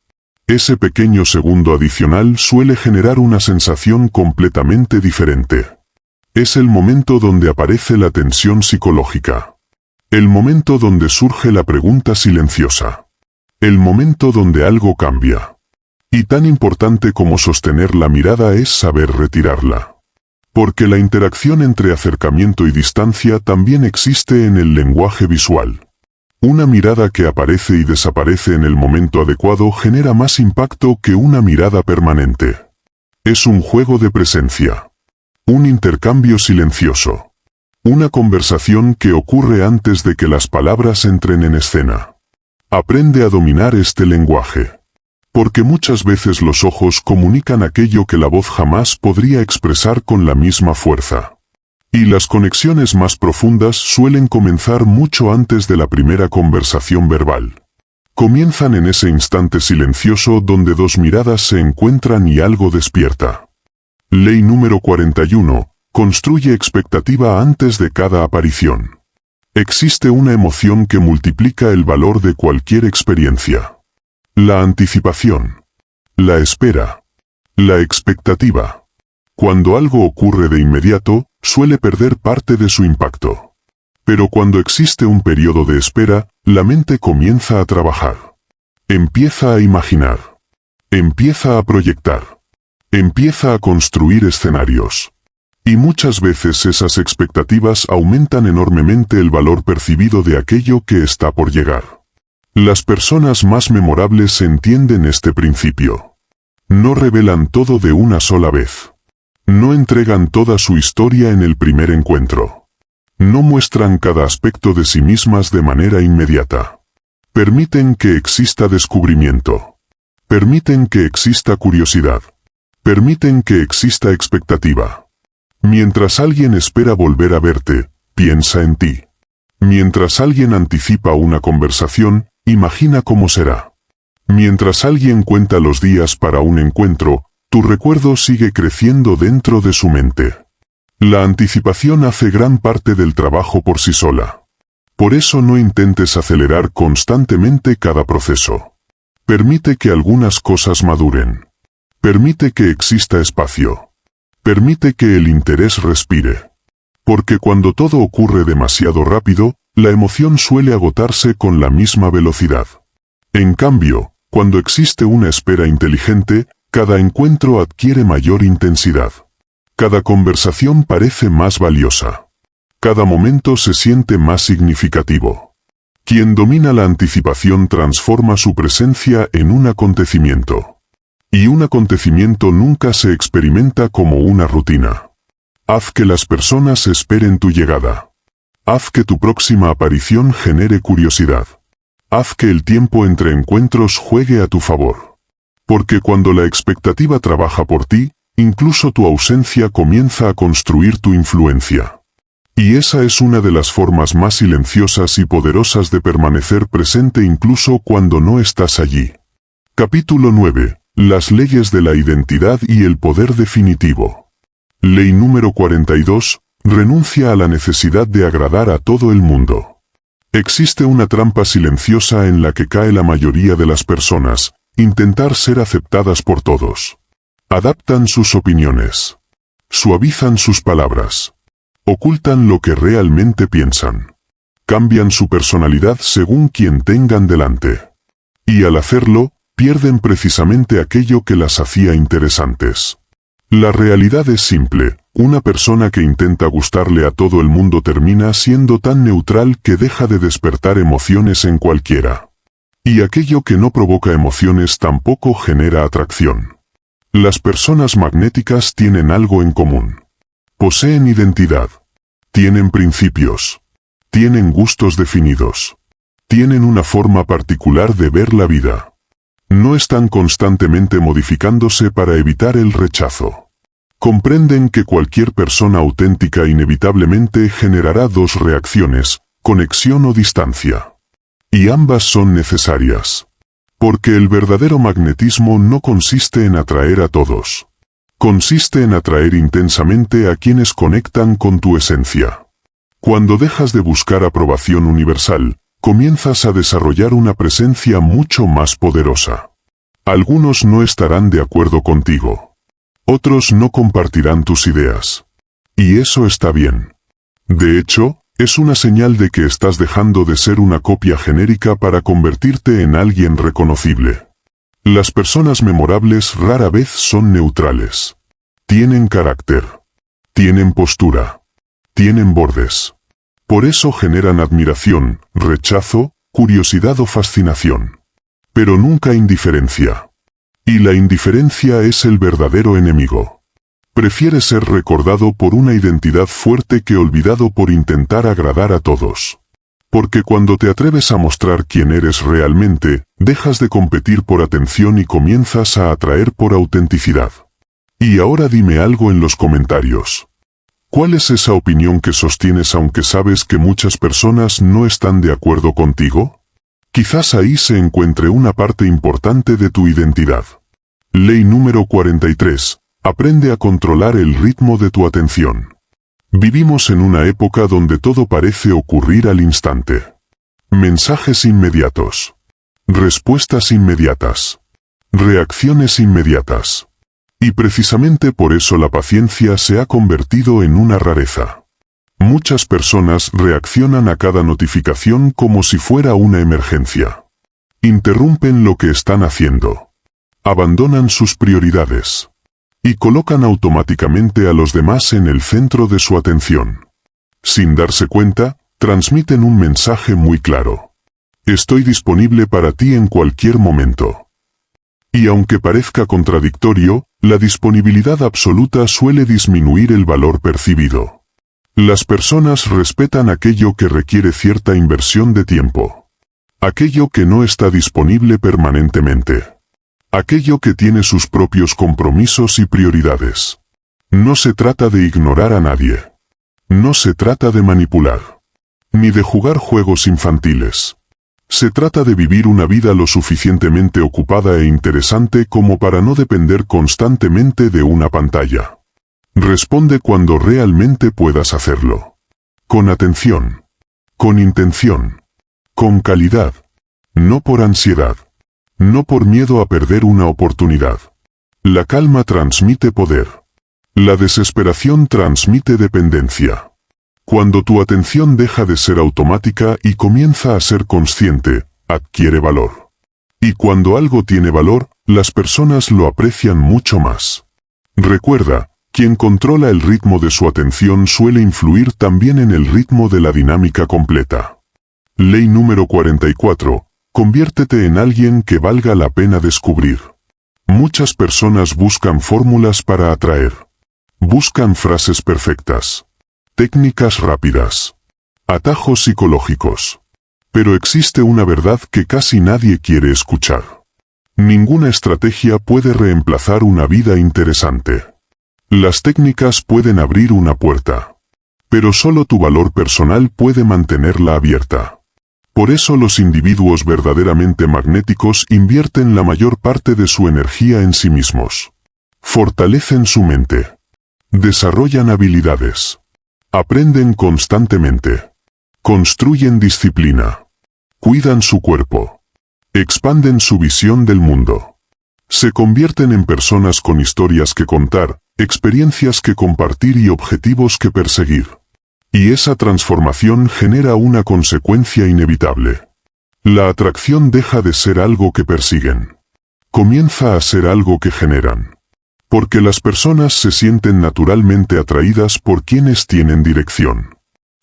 Ese pequeño segundo adicional suele generar una sensación completamente diferente. Es el momento donde aparece la tensión psicológica. El momento donde surge la pregunta silenciosa. El momento donde algo cambia. Y tan importante como sostener la mirada es saber retirarla. Porque la interacción entre acercamiento y distancia también existe en el lenguaje visual. Una mirada que aparece y desaparece en el momento adecuado genera más impacto que una mirada permanente. Es un juego de presencia. Un intercambio silencioso. Una conversación que ocurre antes de que las palabras entren en escena. Aprende a dominar este lenguaje. Porque muchas veces los ojos comunican aquello que la voz jamás podría expresar con la misma fuerza. Y las conexiones más profundas suelen comenzar mucho antes de la primera conversación verbal. Comienzan en ese instante silencioso donde dos miradas se encuentran y algo despierta. Ley número 41. Construye expectativa antes de cada aparición. Existe una emoción que multiplica el valor de cualquier experiencia. La anticipación. La espera. La expectativa. Cuando algo ocurre de inmediato, suele perder parte de su impacto. Pero cuando existe un periodo de espera, la mente comienza a trabajar. Empieza a imaginar. Empieza a proyectar. Empieza a construir escenarios. Y muchas veces esas expectativas aumentan enormemente el valor percibido de aquello que está por llegar. Las personas más memorables entienden este principio. No revelan todo de una sola vez. No entregan toda su historia en el primer encuentro. No muestran cada aspecto de sí mismas de manera inmediata. Permiten que exista descubrimiento. Permiten que exista curiosidad. Permiten que exista expectativa. Mientras alguien espera volver a verte, piensa en ti. Mientras alguien anticipa una conversación, imagina cómo será. Mientras alguien cuenta los días para un encuentro, tu recuerdo sigue creciendo dentro de su mente. La anticipación hace gran parte del trabajo por sí sola. Por eso no intentes acelerar constantemente cada proceso. Permite que algunas cosas maduren. Permite que exista espacio. Permite que el interés respire. Porque cuando todo ocurre demasiado rápido, la emoción suele agotarse con la misma velocidad. En cambio, cuando existe una espera inteligente, cada encuentro adquiere mayor intensidad. Cada conversación parece más valiosa. Cada momento se siente más significativo. Quien domina la anticipación transforma su presencia en un acontecimiento. Y un acontecimiento nunca se experimenta como una rutina. Haz que las personas esperen tu llegada. Haz que tu próxima aparición genere curiosidad. Haz que el tiempo entre encuentros juegue a tu favor. Porque cuando la expectativa trabaja por ti, incluso tu ausencia comienza a construir tu influencia. Y esa es una de las formas más silenciosas y poderosas de permanecer presente incluso cuando no estás allí. Capítulo 9. Las leyes de la identidad y el poder definitivo. Ley número 42. Renuncia a la necesidad de agradar a todo el mundo. Existe una trampa silenciosa en la que cae la mayoría de las personas: intentar ser aceptadas por todos. Adaptan sus opiniones. Suavizan sus palabras. Ocultan lo que realmente piensan. Cambian su personalidad según quien tengan delante. Y al hacerlo, pierden precisamente aquello que las hacía interesantes. La realidad es simple: una persona que intenta gustarle a todo el mundo termina siendo tan neutral que deja de despertar emociones en cualquiera. Y aquello que no provoca emociones tampoco genera atracción. Las personas magnéticas tienen algo en común. Poseen identidad. Tienen principios. Tienen gustos definidos. Tienen una forma particular de ver la vida. No están constantemente modificándose para evitar el rechazo. Comprenden que cualquier persona auténtica inevitablemente generará dos reacciones: conexión o distancia. Y ambas son necesarias. Porque el verdadero magnetismo no consiste en atraer a todos. Consiste en atraer intensamente a quienes conectan con tu esencia. Cuando dejas de buscar aprobación universal, comienzas a desarrollar una presencia mucho más poderosa. Algunos no estarán de acuerdo contigo. Otros no compartirán tus ideas. Y eso está bien. De hecho, es una señal de que estás dejando de ser una copia genérica para convertirte en alguien reconocible. Las personas memorables rara vez son neutrales. Tienen carácter. Tienen postura. Tienen bordes. Por eso generan admiración, rechazo, curiosidad o fascinación. Pero nunca indiferencia. Y la indiferencia es el verdadero enemigo. Prefiere ser recordado por una identidad fuerte que olvidado por intentar agradar a todos. Porque cuando te atreves a mostrar quién eres realmente, dejas de competir por atención y comienzas a atraer por autenticidad. Y ahora dime algo en los comentarios. ¿Cuál es esa opinión que sostienes aunque sabes que muchas personas no están de acuerdo contigo? Quizás ahí se encuentre una parte importante de tu identidad. Ley número 43. Aprende a controlar el ritmo de tu atención. Vivimos en una época donde todo parece ocurrir al instante. Mensajes inmediatos. Respuestas inmediatas. Reacciones inmediatas. Y precisamente por eso la paciencia se ha convertido en una rareza. Muchas personas reaccionan a cada notificación como si fuera una emergencia. Interrumpen lo que están haciendo. Abandonan sus prioridades. Y colocan automáticamente a los demás en el centro de su atención. Sin darse cuenta, transmiten un mensaje muy claro. Estoy disponible para ti en cualquier momento. Y aunque parezca contradictorio, la disponibilidad absoluta suele disminuir el valor percibido. Las personas respetan aquello que requiere cierta inversión de tiempo. Aquello que no está disponible permanentemente. Aquello que tiene sus propios compromisos y prioridades. No se trata de ignorar a nadie. No se trata de manipular. Ni de jugar juegos infantiles. Se trata de vivir una vida lo suficientemente ocupada e interesante como para no depender constantemente de una pantalla. Responde cuando realmente puedas hacerlo. Con atención. Con intención. Con calidad. No por ansiedad. No por miedo a perder una oportunidad. La calma transmite poder. La desesperación transmite dependencia. Cuando tu atención deja de ser automática y comienza a ser consciente, adquiere valor. Y cuando algo tiene valor, las personas lo aprecian mucho más. Recuerda, quien controla el ritmo de su atención suele influir también en el ritmo de la dinámica completa. Ley número 44. Conviértete en alguien que valga la pena descubrir. Muchas personas buscan fórmulas para atraer. Buscan frases perfectas. Técnicas rápidas. Atajos psicológicos. Pero existe una verdad que casi nadie quiere escuchar. Ninguna estrategia puede reemplazar una vida interesante. Las técnicas pueden abrir una puerta. Pero solo tu valor personal puede mantenerla abierta. Por eso los individuos verdaderamente magnéticos invierten la mayor parte de su energía en sí mismos. Fortalecen su mente. Desarrollan habilidades. Aprenden constantemente. Construyen disciplina. Cuidan su cuerpo. Expanden su visión del mundo. Se convierten en personas con historias que contar, experiencias que compartir y objetivos que perseguir. Y esa transformación genera una consecuencia inevitable. La atracción deja de ser algo que persiguen. Comienza a ser algo que generan. Porque las personas se sienten naturalmente atraídas por quienes tienen dirección.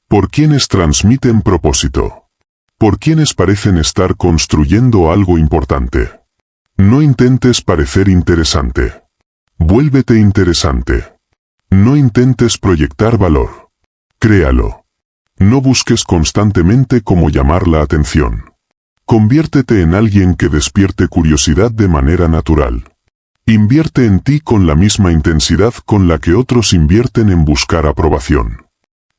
Por quienes transmiten propósito. Por quienes parecen estar construyendo algo importante. No intentes parecer interesante. Vuélvete interesante. No intentes proyectar valor. Créalo. No busques constantemente cómo llamar la atención. Conviértete en alguien que despierte curiosidad de manera natural. Invierte en ti con la misma intensidad con la que otros invierten en buscar aprobación.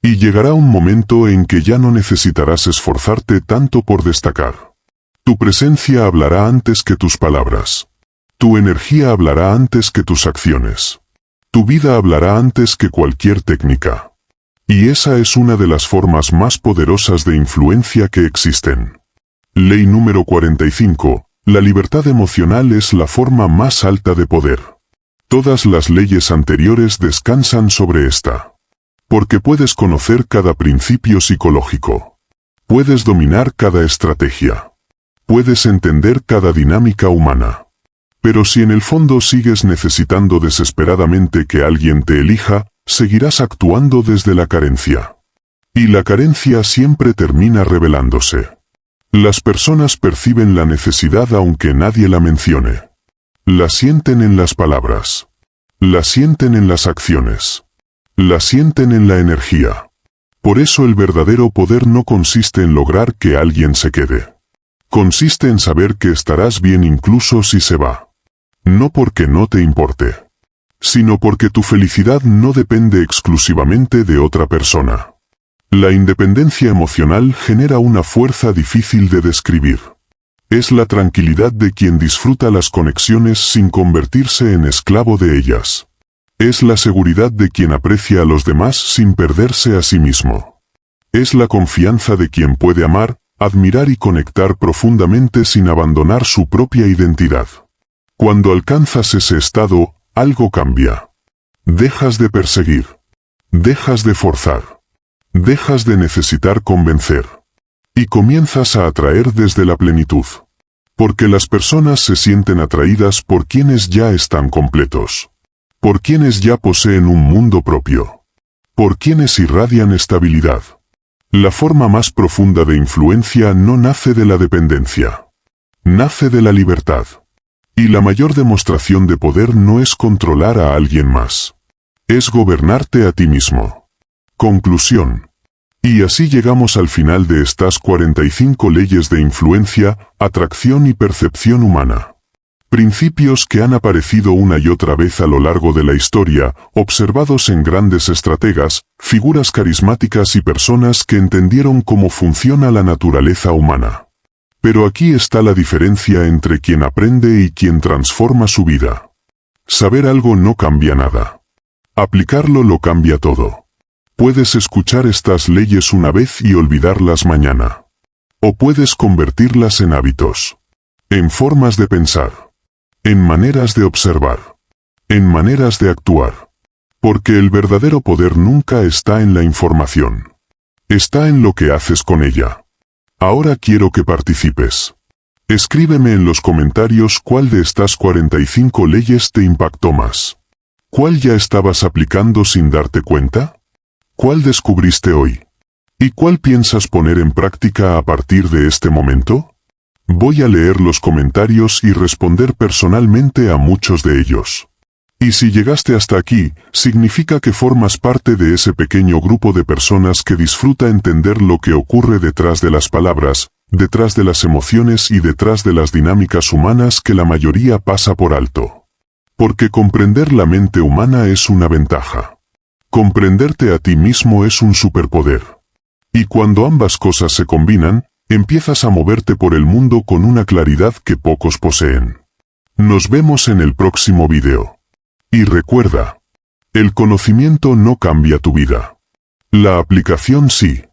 Y llegará un momento en que ya no necesitarás esforzarte tanto por destacar. Tu presencia hablará antes que tus palabras. Tu energía hablará antes que tus acciones. Tu vida hablará antes que cualquier técnica. Y esa es una de las formas más poderosas de influencia que existen. Ley número 45. La libertad emocional es la forma más alta de poder. Todas las leyes anteriores descansan sobre esta. Porque puedes conocer cada principio psicológico. Puedes dominar cada estrategia. Puedes entender cada dinámica humana. Pero si en el fondo sigues necesitando desesperadamente que alguien te elija, seguirás actuando desde la carencia. Y la carencia siempre termina revelándose. Las personas perciben la necesidad aunque nadie la mencione. La sienten en las palabras. La sienten en las acciones. La sienten en la energía. Por eso el verdadero poder no consiste en lograr que alguien se quede. Consiste en saber que estarás bien incluso si se va. No porque no te importe, sino porque tu felicidad no depende exclusivamente de otra persona. La independencia emocional genera una fuerza difícil de describir. Es la tranquilidad de quien disfruta las conexiones sin convertirse en esclavo de ellas. Es la seguridad de quien aprecia a los demás sin perderse a sí mismo. Es la confianza de quien puede amar, admirar y conectar profundamente sin abandonar su propia identidad. Cuando alcanzas ese estado, algo cambia. Dejas de perseguir. Dejas de forzar. Dejas de necesitar convencer. Y comienzas a atraer desde la plenitud. Porque las personas se sienten atraídas por quienes ya están completos. Por quienes ya poseen un mundo propio. Por quienes irradian estabilidad. La forma más profunda de influencia no nace de la dependencia. Nace de la libertad. Y la mayor demostración de poder no es controlar a alguien más. Es gobernarte a ti mismo. Conclusión. Y así llegamos al final de estas 45 leyes de influencia, atracción y percepción humana. Principios que han aparecido una y otra vez a lo largo de la historia, observados en grandes estrategas, figuras carismáticas y personas que entendieron cómo funciona la naturaleza humana. Pero aquí está la diferencia entre quien aprende y quien transforma su vida. Saber algo no cambia nada. Aplicarlo lo cambia todo. Puedes escuchar estas leyes una vez y olvidarlas mañana. O puedes convertirlas en hábitos. En formas de pensar. En maneras de observar. En maneras de actuar. Porque el verdadero poder nunca está en la información. Está en lo que haces con ella. Ahora quiero que participes. Escríbeme en los comentarios cuál de estas 45 leyes te impactó más. ¿Cuál ya estabas aplicando sin darte cuenta? ¿Cuál descubriste hoy? ¿Y cuál piensas poner en práctica a partir de este momento? Voy a leer los comentarios y responder personalmente a muchos de ellos. Y si llegaste hasta aquí, significa que formas parte de ese pequeño grupo de personas que disfruta entender lo que ocurre detrás de las palabras, detrás de las emociones y detrás de las dinámicas humanas que la mayoría pasa por alto. Porque comprender la mente humana es una ventaja. Comprenderte a ti mismo es un superpoder. Y cuando ambas cosas se combinan, empiezas a moverte por el mundo con una claridad que pocos poseen. Nos vemos en el próximo video. Y recuerda, el conocimiento no cambia tu vida. La aplicación sí.